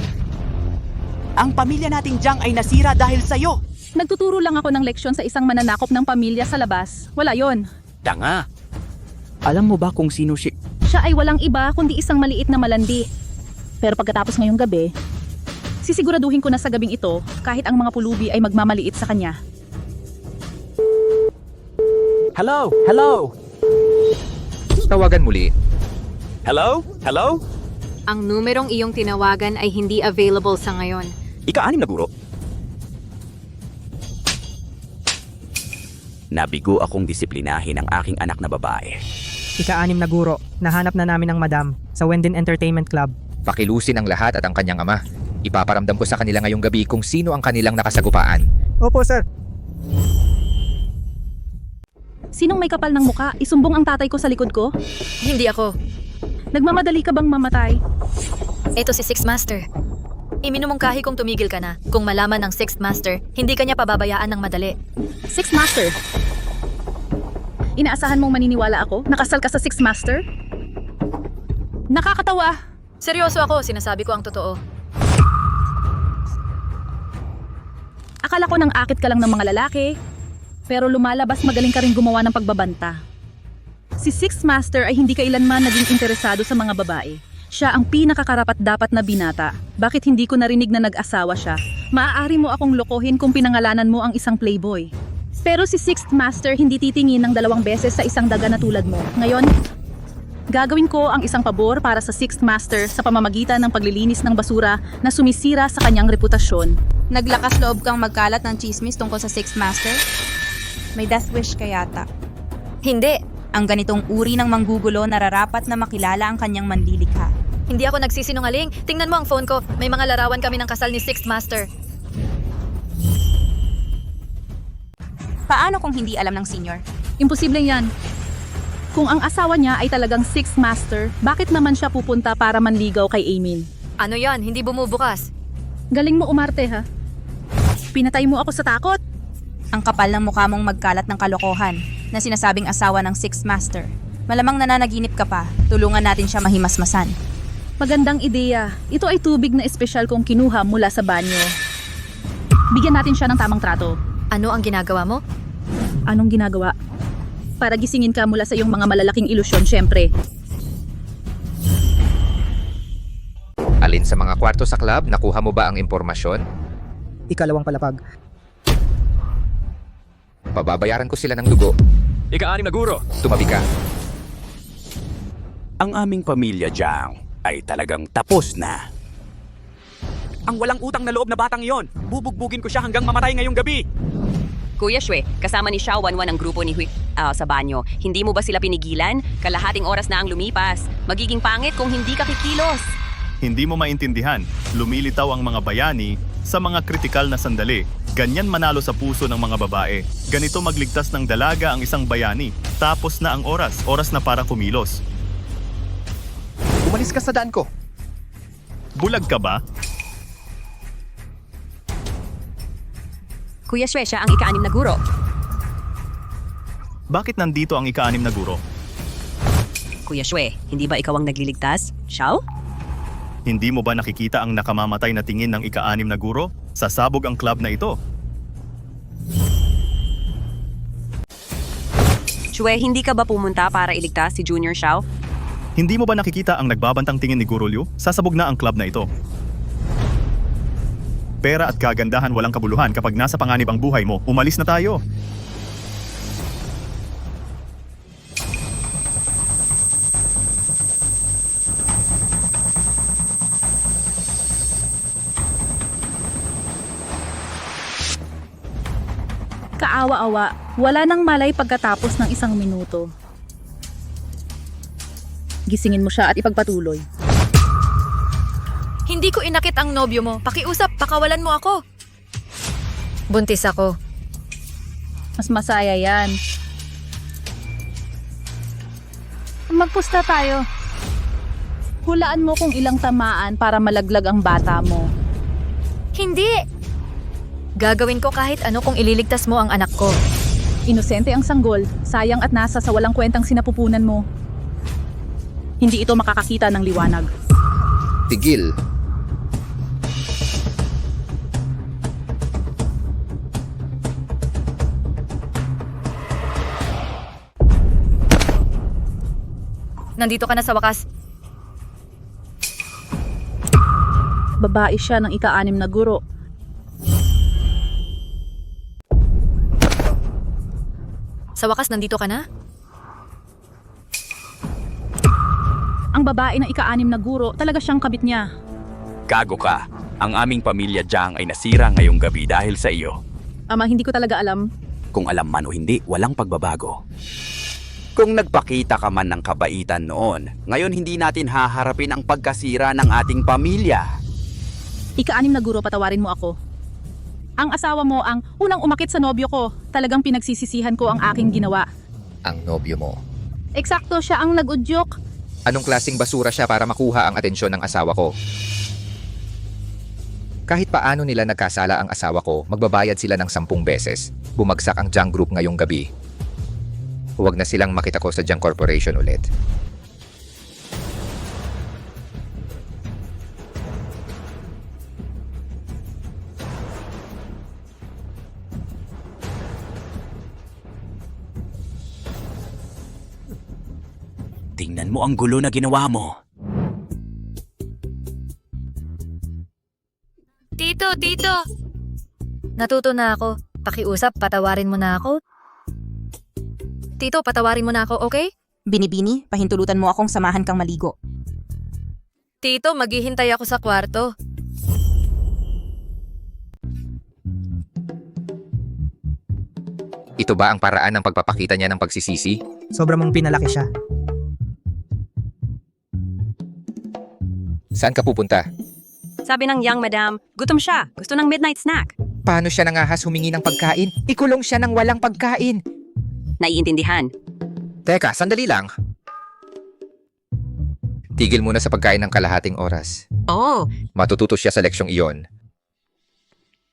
Ang pamilya nating Jiang ay nasira dahil sa'yo. Nagtuturo lang ako ng leksyon sa isang mananakop ng pamilya sa labas. Wala yon. Tanga. Alam mo ba kung sino si... Siya ay walang iba kundi isang maliit na malandi. Pero pagkatapos ngayong gabi, sisiguraduhin ko na sa gabing ito kahit ang mga pulubi ay magmamaliit sa kanya. Hello? Hello? Tawagan muli. Hello? Hello? Ang numerong iyong tinawagan ay hindi available sa ngayon. Ika-6 na guro. Nabigo akong disiplinahin ang aking anak na babae. Ika-6 na guro, nahanap na namin ang madam. sa Wendin Entertainment Club. Pakilusin ang lahat at ang kanyang ama. Ipaparamdam ko sa kanila ngayong gabi kung sino ang kanilang nakasagupaan. Opo, sir. Sinong may kapal ng muka? Isumbong ang tatay ko sa likod ko? Hindi ako. Nagmamadali ka bang mamatay? Ito si Sixth Master. Iminumungkahi kong tumigil ka na. Kung malaman ng Sixth Master, hindi kanya pababayaan ng madali. Sixth Master? Inaasahan mong maniniwala ako? Nakasal ka sa Sixth Master? Nakakatawa! Seryoso ako, sinasabi ko ang totoo. Akala ko nang akit ka lang ng mga lalaki, pero lumalabas magaling ka rin gumawa ng pagbabanta. Si Sixth Master ay hindi kailanman naging interesado sa mga babae. Siya ang pinakakarapat dapat na binata. Bakit hindi ko narinig na nag-asawa siya? Maaari mo akong lokohin kung pinangalanan mo ang isang playboy. Pero si Sixth Master hindi titingin ng 2 beses sa isang daga na tulad mo. Ngayon, gagawin ko ang isang pabor para sa Sixth Master sa pamamagitan ng paglilinis ng basura na sumisira sa kanyang reputasyon. Naglakas loob kang magkalat ng chismis tungkol sa Sixth Master? May death wish ka yata. Hindi. Ang ganitong uri ng manggugulo nararapat na makilala ang kanyang manlilikha. Hindi ako nagsisinungaling. Tingnan mo ang phone ko. May mga larawan kami ng kasal ni Sixth Master. Paano kung hindi alam ng senior? Imposible yan. Kung ang asawa niya ay talagang Sixth Master, bakit naman siya pupunta para manligaw kay Amin? Ano yan? Hindi bumubukas. Galing mo umarte ha. Pinatay mo ako sa takot. Ang kapal ng mukha mong magkalat ng kalokohan na sinasabing asawa ng Sixth Master. Malamang nananaginip ka pa. Tulungan natin siya mahimasmasan. Magandang ideya. Ito ay tubig na espesyal kong kinuha mula sa banyo. Bigyan natin siya ng tamang trato. Ano ang ginagawa mo? Anong ginagawa? Para gisingin ka mula sa iyong mga malalaking ilusyon, syempre. Alin sa mga kwarto sa club, nakuha mo ba ang impormasyon? Ikalawang palapag. Pababayaran ko sila ng dugo. Ika-6 na guro. Tumabi ka. Ang aming pamilya, Jiang, ay talagang tapos na. Ang walang utang na loob na batang iyon, bubugbugin ko siya hanggang mamatay ngayong gabi. Kuya Shue, kasama ni Xiao Wanwan ang grupo ni Hui sa banyo. Hindi mo ba sila pinigilan? Kalahating oras na ang lumipas. Magiging pangit kung hindi ka kikilos. Hindi mo maintindihan, lumilitaw ang mga bayani sa mga kritikal na sandali. Ganyan manalo sa puso ng mga babae. Ganito magligtas ng dalaga ang isang bayani. Tapos na ang oras na para kumilos. Umalis ka sa daan ko. Bulag ka ba? Kuya Shue, siya ang ika-6 na guro. Bakit nandito ang ika-6 na guro? Kuya Shue, hindi ba ikaw ang nagliligtas? Xiao? Hindi mo ba nakikita ang nakamamatay na tingin ng ika-6 na guro? Sasabog ang club na ito. Shue, hindi ka ba pumunta para iligtas si Junior Xiao? Hindi mo ba nakikita ang nagbabantang tingin ni Guro Liu? Sasabog na ang club na ito. Pera at kagandahan walang kabuluhan kapag nasa panganib ang buhay mo. Umalis na tayo. Kaawa-awa, wala nang malay pagkatapos ng 1 minuto. Gisingin mo siya at ipagpatuloy. Hindi ko inakit ang nobyo mo. Pakiusap, pakawalan mo ako. Buntis ako. Mas masaya yan. Magpusta tayo. Hulaan mo kung ilang tamaan para malaglag ang bata mo. Hindi! Gagawin ko kahit ano kung ililigtas mo ang anak ko. Inosente ang sanggol, sayang at nasa sa walang kwentang sinapupunan mo. Hindi ito makakakita ng liwanag. Tigil. Nandito ka na sa wakas. Babae siya ng ika-6 na guro. Sa wakas, nandito ka na? Ang babae ng ika-6 na guro, talaga siyang kabit niya. Gago ka. Ang aming pamilya, Jiang, ay nasira ngayong gabi dahil sa iyo. Ama, hindi ko talaga alam. Kung alam man o hindi, walang pagbabago. Kung nagpakita ka man ng kabaitan noon, ngayon hindi natin haharapin ang pagkasira ng ating pamilya. Ika-6 na guro, patawarin mo ako. Ang asawa mo ang unang umakit sa nobyo ko. Talagang pinagsisisihan ko ang aking ginawa. Ang nobyo mo. Eksakto, siya ang nag-udyok. Anong klaseng basura siya para makuha ang atensyon ng asawa ko? Kahit paano nila nagkasala ang asawa ko, magbabayad sila ng 10 beses. Bumagsak ang Junk Group ngayong gabi. Huwag na silang makita ko sa Junk Corporation ulit. Tingnan mo ang gulo na ginawa mo. Tito! Natuto na ako. Pakiusap, patawarin mo na ako. Tito, patawarin mo na ako, okay? Binibini, pahintulutan mo akong samahan kang maligo. Tito, maghihintay ako sa kwarto. Ito ba ang paraan ng pagpapakita niya ng pagsisisi? Sobra mong pinalaki siya. Saan ka pupunta? Sabi ng young madam, gutom siya. Gusto ng midnight snack. Paano siya nangahas humingi ng pagkain? Ikulong siya ng walang pagkain. Naiintindihan. Teka, sandali lang. Tigil muna sa pagkain ng kalahating oras. Oh, Matututo siya sa leksyong iyon.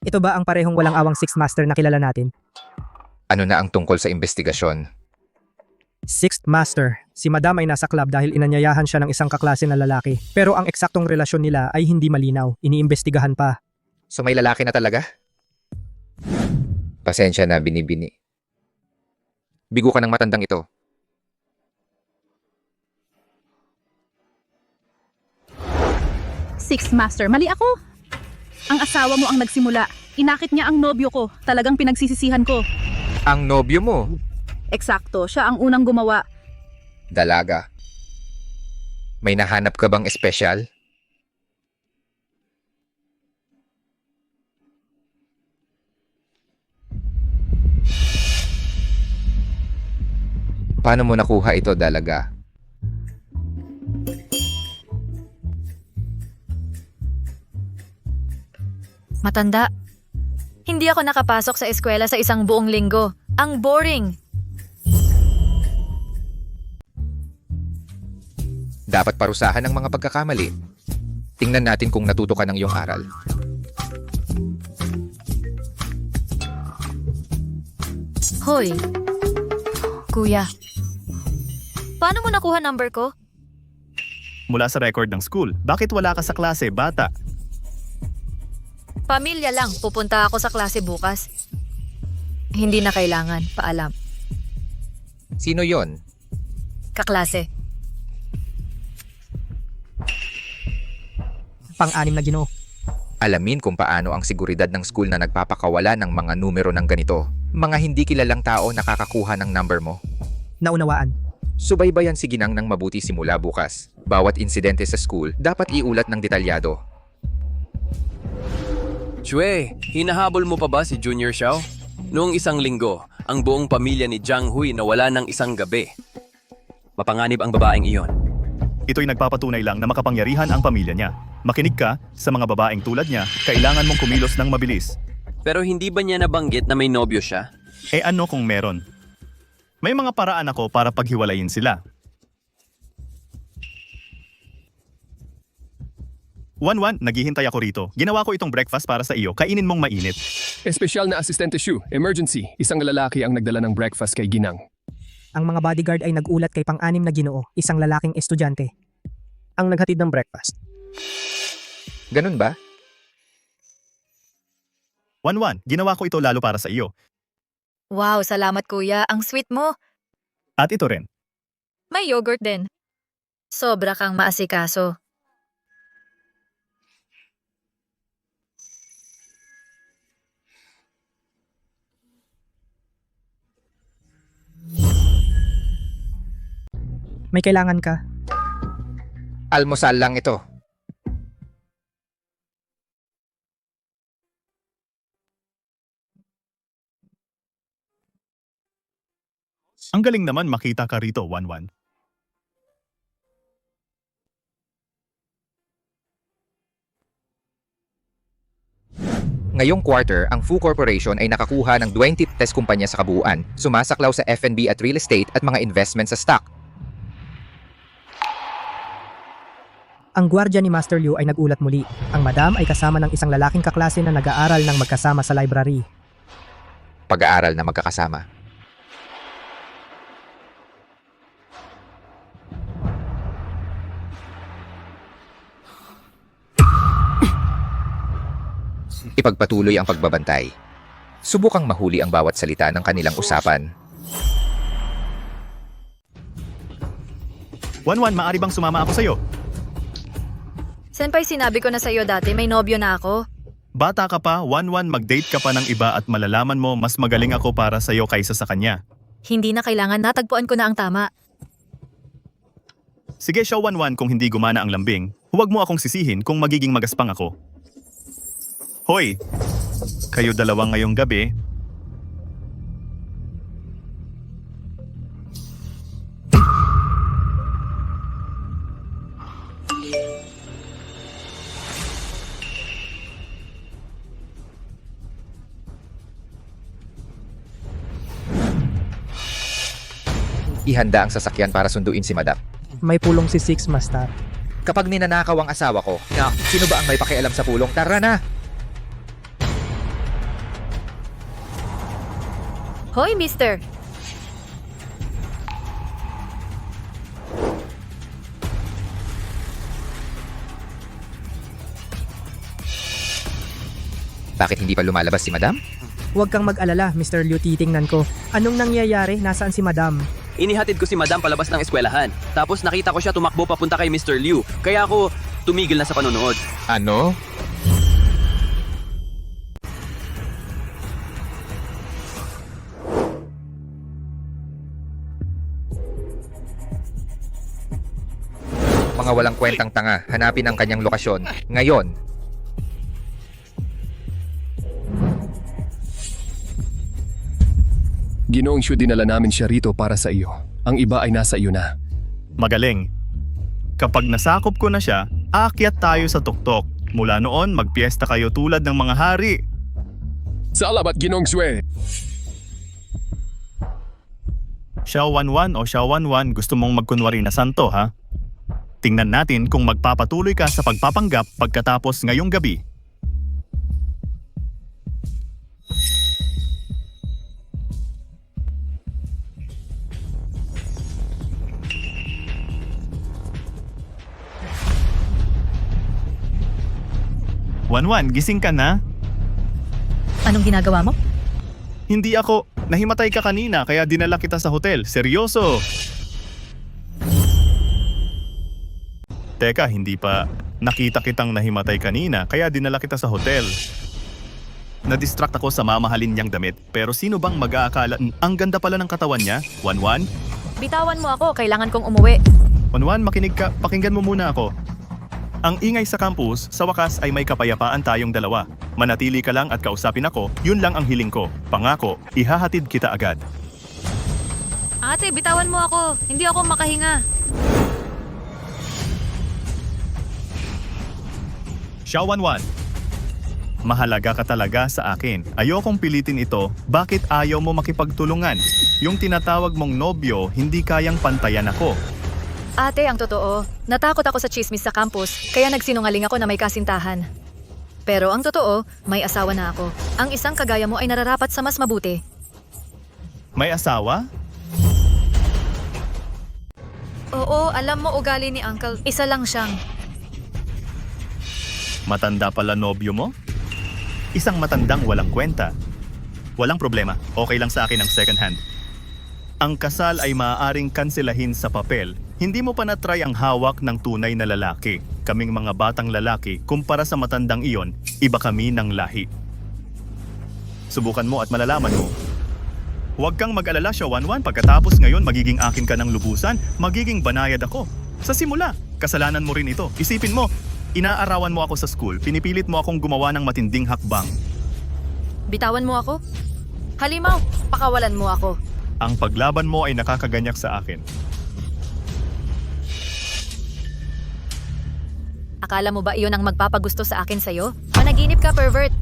Ito ba ang parehong walang awang Sixth Master na kilala natin? Ano na ang tungkol sa investigasyon? Sixth Master, si Madam ay nasa club dahil inanyayahan siya ng isang kaklase na lalaki. Pero ang eksaktong relasyon nila ay hindi malinaw. Iniimbestigahan pa. So may lalaki na talaga? Pasensya na, binibini. Bigo ka ng matandang ito. Sixth Master, mali ako. Ang asawa mo ang nagsimula. Inakit niya ang nobyo ko. Talagang pinagsisisihan ko. Ang nobyo mo? Eksakto, siya ang unang gumawa. Dalaga. May nahanap ka bang espesyal? Paano mo nakuha ito, Dalaga? Matanda. Hindi ako nakapasok sa eskwela sa isang buong linggo. Ang boring. Dapat parusahan ng mga pagkakamali. Tingnan natin kung natuto ka ng iyong aral. Hoy. Kuya. Paano mo nakuha number ko? Mula sa record ng school, bakit wala ka sa klase, bata? Pamilya lang. Pupunta ako sa klase bukas. Hindi na kailangan. Paalam. Sino yon? Kaklase. Pang-6 na Ginoo. Alamin kung paano ang seguridad ng school na nagpapakawala ng mga numero ng ganito. Mga hindi kilalang tao nakakakuha ng number mo. Naunawaan. Subaybayan si Ginang ng mabuti simula bukas. Bawat insidente sa school dapat iulat ng detalyado. Shue, hinahabol mo pa ba si Junior Xiao? Noong isang linggo, ang buong pamilya ni Jiang Hui nawala ng isang gabi. Mapanganib ang babaeng iyon. Ito'y nagpapatunay lang na makapangyarihan ang pamilya niya. Makinig ka sa mga babaeng tulad niya, kailangan mong kumilos ng mabilis. Pero hindi ba niya nabanggit na may nobyo siya? Eh ano kung meron? May mga paraan ako para paghiwalayin sila. 1-1, naghihintay ako rito. Ginawa ko itong breakfast para sa iyo. Kainin mong mainit. Espesyal na Asistente Shu, emergency. Isang lalaki ang nagdala ng breakfast kay Ginang. Ang mga bodyguard ay nagulat kay Pang-6 na Ginoo, isang lalaking estudyante. Ang naghatid ng breakfast. Ganun ba? 1-1, ginawa ko ito lalo para sa iyo. Wow, salamat kuya. Ang sweet mo. At ito rin. May yogurt din. Sobra kang maasikaso. May kailangan ka? Almusal lang ito. Ang galing naman makita ka rito, Wanwan. Ngayong quarter, ang Fu Corporation ay nakakuha ng 20th test kumpanya sa kabuuan, sumasaklaw sa F&B at real estate at mga investment sa stock. Ang gwardya ni Master Liu ay nagulat muli. Ang madam ay kasama ng isang lalaking kaklase na nag-aaral ng magkasama sa library. Pag-aaral na magkakasama. Ipagpatuloy ang pagbabantay. Subukang mahuli ang bawat salita ng kanilang usapan. Wanwan, maaari bang sumama ako sa'yo? Senpai, sinabi ko na sa'yo dati, may nobyo na ako. Bata ka pa, Wanwan, mag-date ka pa ng iba at malalaman mo mas magaling ako para sa'yo kaysa sa kanya. Hindi na kailangan, natagpuan ko na ang tama. Sige, Xiao Wanwan, kung hindi gumana ang lambing, huwag mo akong sisihin kung magiging magaspang ako. Hoy! Kayo dalawa ngayong gabi. Ihanda ang sasakyan para sunduin si Madam. May pulong si Six, Master. Kapag ninanakaw ang asawa ko, sino ba ang may pakialam sa pulong? Tara na! Hoy, mister! Bakit hindi pa lumalabas si Madam? Huwag kang mag-alala, Mr. Liu, titingnan ko. Anong nangyayari? Nasaan si Madam? Inihatid ko si Madam palabas ng eskwelahan. Tapos nakita ko siya tumakbo papunta kay Mr. Liu. Kaya ako tumigil na sa panonood. Ano? Mga walang kwentang tanga, hanapin ang kanyang lokasyon. Ngayon. Ginoong Shu, dinala namin siya rito para sa iyo. Ang iba ay nasa iyo na. Magaling. Kapag nasakop ko na siya, aakyat tayo sa tuktok. Mula noon, magpiesta kayo tulad ng mga hari. Salamat, Ginoong Sue! Xiao Wanwan o Xiao Wanwan, gusto mong magkunwari na santo, ha? Tingnan natin kung magpapatuloy ka sa pagpapanggap pagkatapos ngayong gabi. Wanwan, gising ka na? Anong ginagawa mo? Hindi ako. Nahimatay ka kanina kaya dinala kita sa hotel. Seryoso. Teka, hindi pa. Nakita kitang nahimatay kanina kaya dinala kita sa hotel. Na-distract ako sa mamahalin niyang damit. Pero sino bang mag-aakala? Ang ganda pala ng katawan niya. Wanwan? Bitawan mo ako, kailangan kong umuwi. Wanwan, makinig ka. Pakinggan mo muna ako. Ang ingay sa campus, sa wakas ay may kapayapaan tayong dalawa. Manatili ka lang at kausapin ako, yun lang ang hiling ko. Pangako, ihahatid kita agad. Ate, bitawan mo ako. Hindi ako makahinga. Xiao Wanwan, mahalaga ka talaga sa akin. Ayokong pilitin ito, bakit ayaw mo makipagtulungan? Yung tinatawag mong nobyo, hindi kayang pantayan ako. Ate, ang totoo, natakot ako sa chismis sa campus, kaya nagsinungaling ako na may kasintahan. Pero ang totoo, may asawa na ako. Ang isang kagaya mo ay nararapat sa mas mabuti. May asawa? Oo, alam mo ugali ni Uncle. Isa lang siyang. Matanda pala nobyo mo? Isang matandang walang kwenta. Walang problema, okay lang sa akin ang second hand. Ang kasal ay maaaring kanselahin sa papel. Hindi mo pa na-try ang hawak ng tunay na lalaki. Kaming mga batang lalaki, kumpara sa matandang iyon, iba kami ng lahi. Subukan mo at malalaman mo. Huwag kang mag-alala, Xiao Wanwan, pagkatapos ngayon magiging akin ka ng lubusan, magiging banayad ako. Sa simula, kasalanan mo rin ito. Isipin mo, inaarawan mo ako sa school, pinipilit mo akong gumawa ng matinding hakbang. Bitawan mo ako? Halimaw, pakawalan mo ako. Ang paglaban mo ay nakakaganyak sa akin. Akala mo ba iyon ang magpapagusto sa akin sa'yo? Managinip ka, pervert!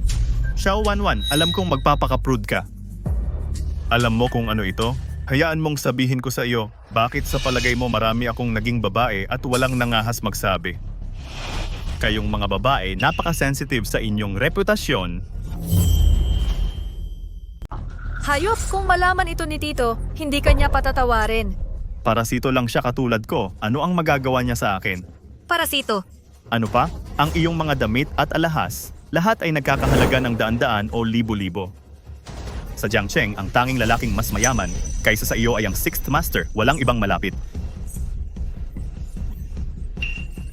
Xiao Wanwan, alam kong magpapaka-prude ka. Alam mo kung ano ito? Hayaan mong sabihin ko sa iyo, bakit sa palagay mo marami akong naging babae at walang nangahas magsabi? Kayong mga babae, napaka-sensitive sa inyong reputasyon. Hayop, kung malaman ito ni Tito, hindi kanya patatawarin. Parasito lang siya katulad ko, ano ang magagawa niya sa akin? Parasito. Ano pa? Ang iyong mga damit at alahas, lahat ay nagkakahalaga ng daan-daan o libo-libo. Sa Jiangcheng, ang tanging lalaking mas mayaman kaysa sa iyo ay ang 6th Master, walang ibang malapit.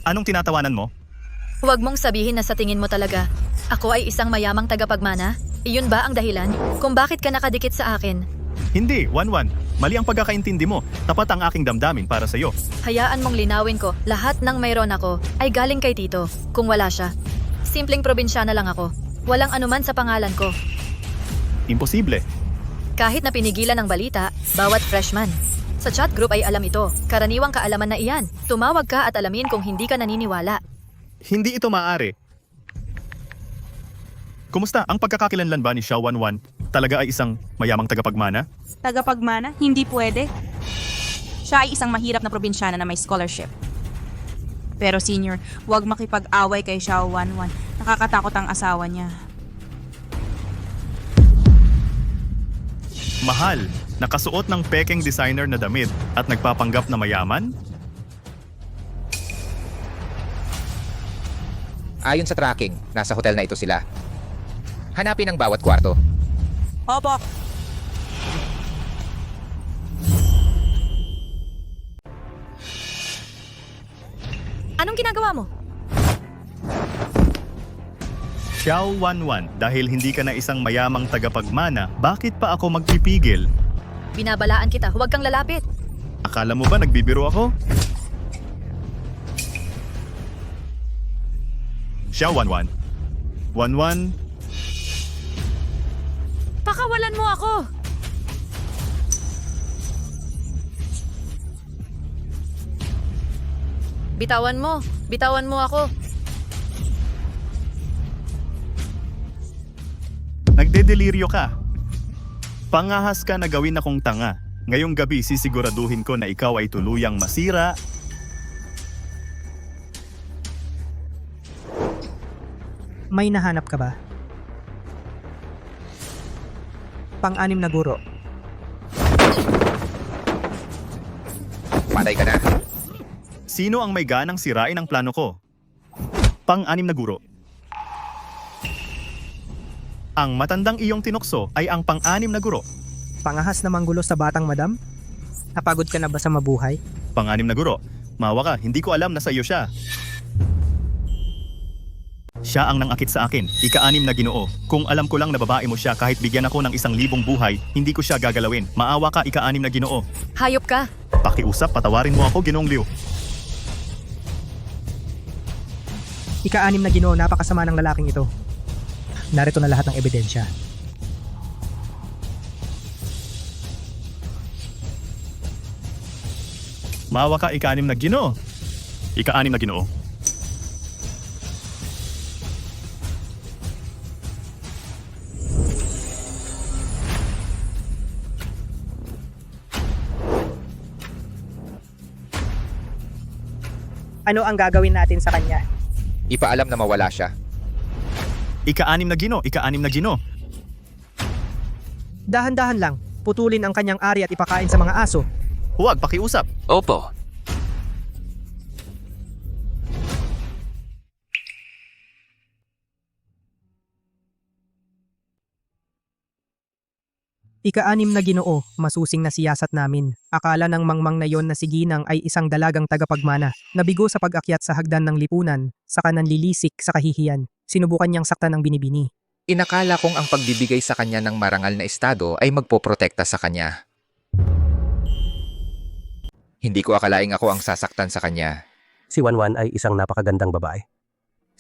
Anong tinatawanan mo? Huwag mong sabihin na sa tingin mo talaga, ako ay isang mayamang tagapagmana? Iyon ba ang dahilan kung bakit ka nakadikit sa akin? Hindi, Wanwan. Mali ang pagkakaintindi mo. Tapat ang aking damdamin para sa iyo. Hayaan mong linawin ko, lahat ng mayroon ako ay galing kay Tito, kung wala siya. Simpleng probinsyana lang ako. Walang anuman sa pangalan ko. Imposible. Kahit na pinigilan ng balita, bawat freshman. Sa chat group ay alam ito, karaniwang kaalaman na iyan. Tumawag ka at alamin kung hindi ka naniniwala. Hindi ito maaari. Kumusta? Ang pagkakakilanlan ba ni Xiao Wanwan talaga ay isang mayamang tagapagmana? Tagapagmana? Hindi pwede. Siya ay isang mahirap na probinsyana na may scholarship. Pero senior, huwag makipag-away kay Xiao Wanwan. Nakakatakot ang asawa niya. Mahal, nakasuot ng pekeng designer na damit at nagpapanggap na mayaman? Ayon sa tracking, nasa hotel na ito sila. Hanapin ang bawat kwarto. Opo. Anong ginagawa mo? Xiao Wanwan, dahil hindi ka na isang mayamang tagapagmana, bakit pa ako magpipigil? Binabalaan kita, huwag kang lalapit. Akala mo ba nagbibiro ako? Xiao Wanwan. Wanwan, Pakawalan mo ako! Bitawan mo ako. nagdedeliryo ka. Pangahas ka na gawin akong tanga. Ngayong gabi sisiguraduhin ko na ikaw ay tuluyang masira. May nahanap ka ba? Pang-anim na guro. Patay ka na. Sino ang may ganang sirain ang plano ko? Pang-anim na guro. Ang matandang iyong tinukso ay ang pang-anim na guro. Pangahas na manggulo sa batang madam? Napagod ka na ba sa mabuhay? Pang-anim na guro. Mawa ka, hindi ko alam na sa iyo siya. Siya ang nangakit sa akin, ika-anim na Ginoo. Kung alam ko lang na babae mo siya kahit bigyan ako ng 1,000 buhay, hindi ko siya gagalawin. Maawa ka, ika-anim na Ginoo. Hayop ka. Pakiusap, patawarin mo ako, Ginoong Liu. Ika-anim na Ginoo, napakasama ng lalaking ito. Narito na lahat ng ebidensya. Maawa ka, ika-anim na Ginoo. Ika-anim na Ginoo. Ano ang gagawin natin sa kanya? Ipaalam na mawala siya. Ika-anim na Ginoo, ika-anim na Ginoo. Dahan-dahan lang, putulin ang kanyang ari at ipakain sa mga aso. Huwag, pakiusap. Opo. Ika-anim na Ginoo, masusing na siyasat namin. Akala ng mangmang na yon na si Ginang ay isang dalagang tagapagmana, nabigo sa pag-akyat sa hagdan ng lipunan, saka nanlilisik sa kahihiyan. Sinubukan niyang saktan ng binibini. Inakala kong ang pagbibigay sa kanya ng marangal na estado ay magpoprotekta sa kanya. Hindi ko akalaing ako ang sasaktan sa kanya. Si Wanwan ay isang napakagandang babae.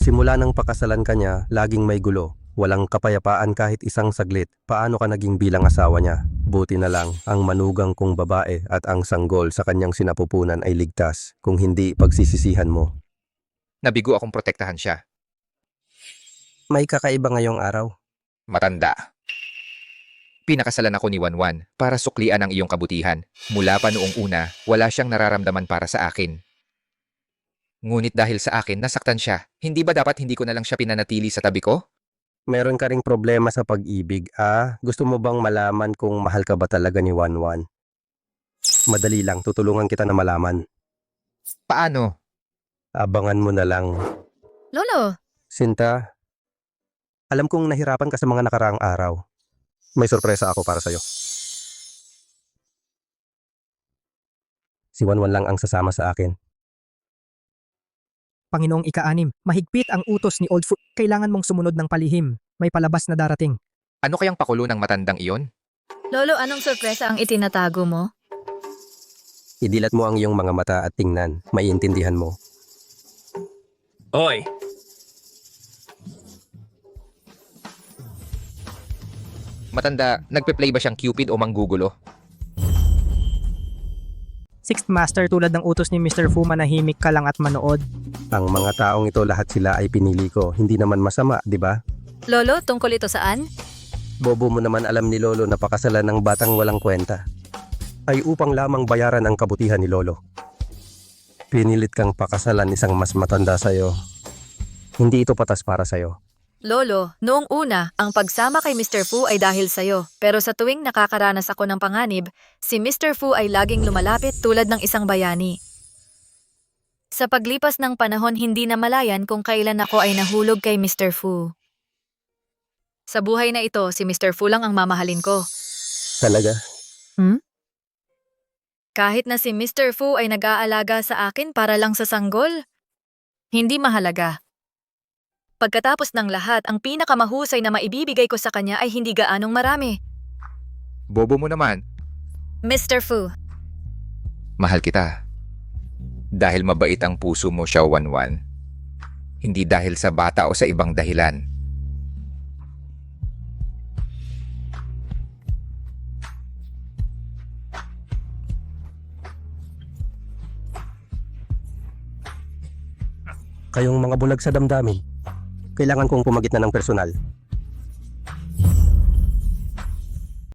Simula ng pakasalan kanya, laging may gulo. Walang kapayapaan kahit isang saglit. Paano ka naging bilang asawa niya? Buti na lang, ang manugang kong babae at ang sanggol sa kanyang sinapupunan ay ligtas. Kung hindi, pagsisisihan mo. Nabigo akong protektahan siya. May kakaiba ngayong araw. Matanda. Pinakasalan ako ni Wanwan para suklian ang iyong kabutihan. Mula pa noong una, wala siyang nararamdaman para sa akin. Ngunit dahil sa akin, nasaktan siya. Hindi ba dapat hindi ko na lang siya pinanatili sa tabi ko? Meron ka ring problema sa pag-ibig, Gusto mo bang malaman kung mahal ka ba talaga ni Wanwan? Madali lang, tutulungan kita na malaman. Paano? Abangan mo na lang. Lolo, Sinta, alam kong nahirapan ka sa mga nakaraang araw. May sorpresa ako para sa'yo. Si Wanwan lang ang sasama sa akin. Panginoong ika-6, mahigpit ang utos ni Old Fu. Kailangan mong sumunod ng palihim. May palabas na darating. Ano kayang pakulo ng matandang iyon? Lolo, anong sorpresa ang itinatago mo? Idilat mo ang iyong mga mata at tingnan. Maiintindihan mo. Hoy! Matanda, nagpe-play ba siyang Cupid o manggugulo? Sixth Master, tulad ng utos ni Mr. Fu, manahimik ka lang at manood. Ang mga taong ito, lahat sila ay pinili ko. Hindi naman masama, di ba? Lolo, tungkol ito saan? Bobo mo naman alam ni Lolo na pakasalan ng batang walang kwenta ay upang lamang bayaran ang kabutihan ni Lolo. Pinilit kang pakasalan isang mas matanda sa'yo. Hindi ito patas para sa'yo. Lolo, noong una, ang pagsama kay Mr. Fu ay dahil sa'yo. Pero sa tuwing nakakaranas ako ng panganib, si Mr. Fu ay laging lumalapit tulad ng isang bayani. Sa paglipas ng panahon, hindi na malayan kung kailan ako ay nahulog kay Mr. Fu. Sa buhay na ito, si Mr. Fu lang ang mamahalin ko. Talaga? Kahit na si Mr. Fu ay nag-aalaga sa akin para lang sa sanggol, hindi mahalaga. Pagkatapos ng lahat, ang pinakamahusay na maibibigay ko sa kanya ay hindi gaanong marami. Bobo mo naman. Mr. Fu, Mahal kita. Dahil mabait ang puso mo, Xiao Wanwan. Hindi dahil sa bata o sa ibang dahilan. Kayong mga bulag sa damdamin. Kailangan kong pumagit na ng personal.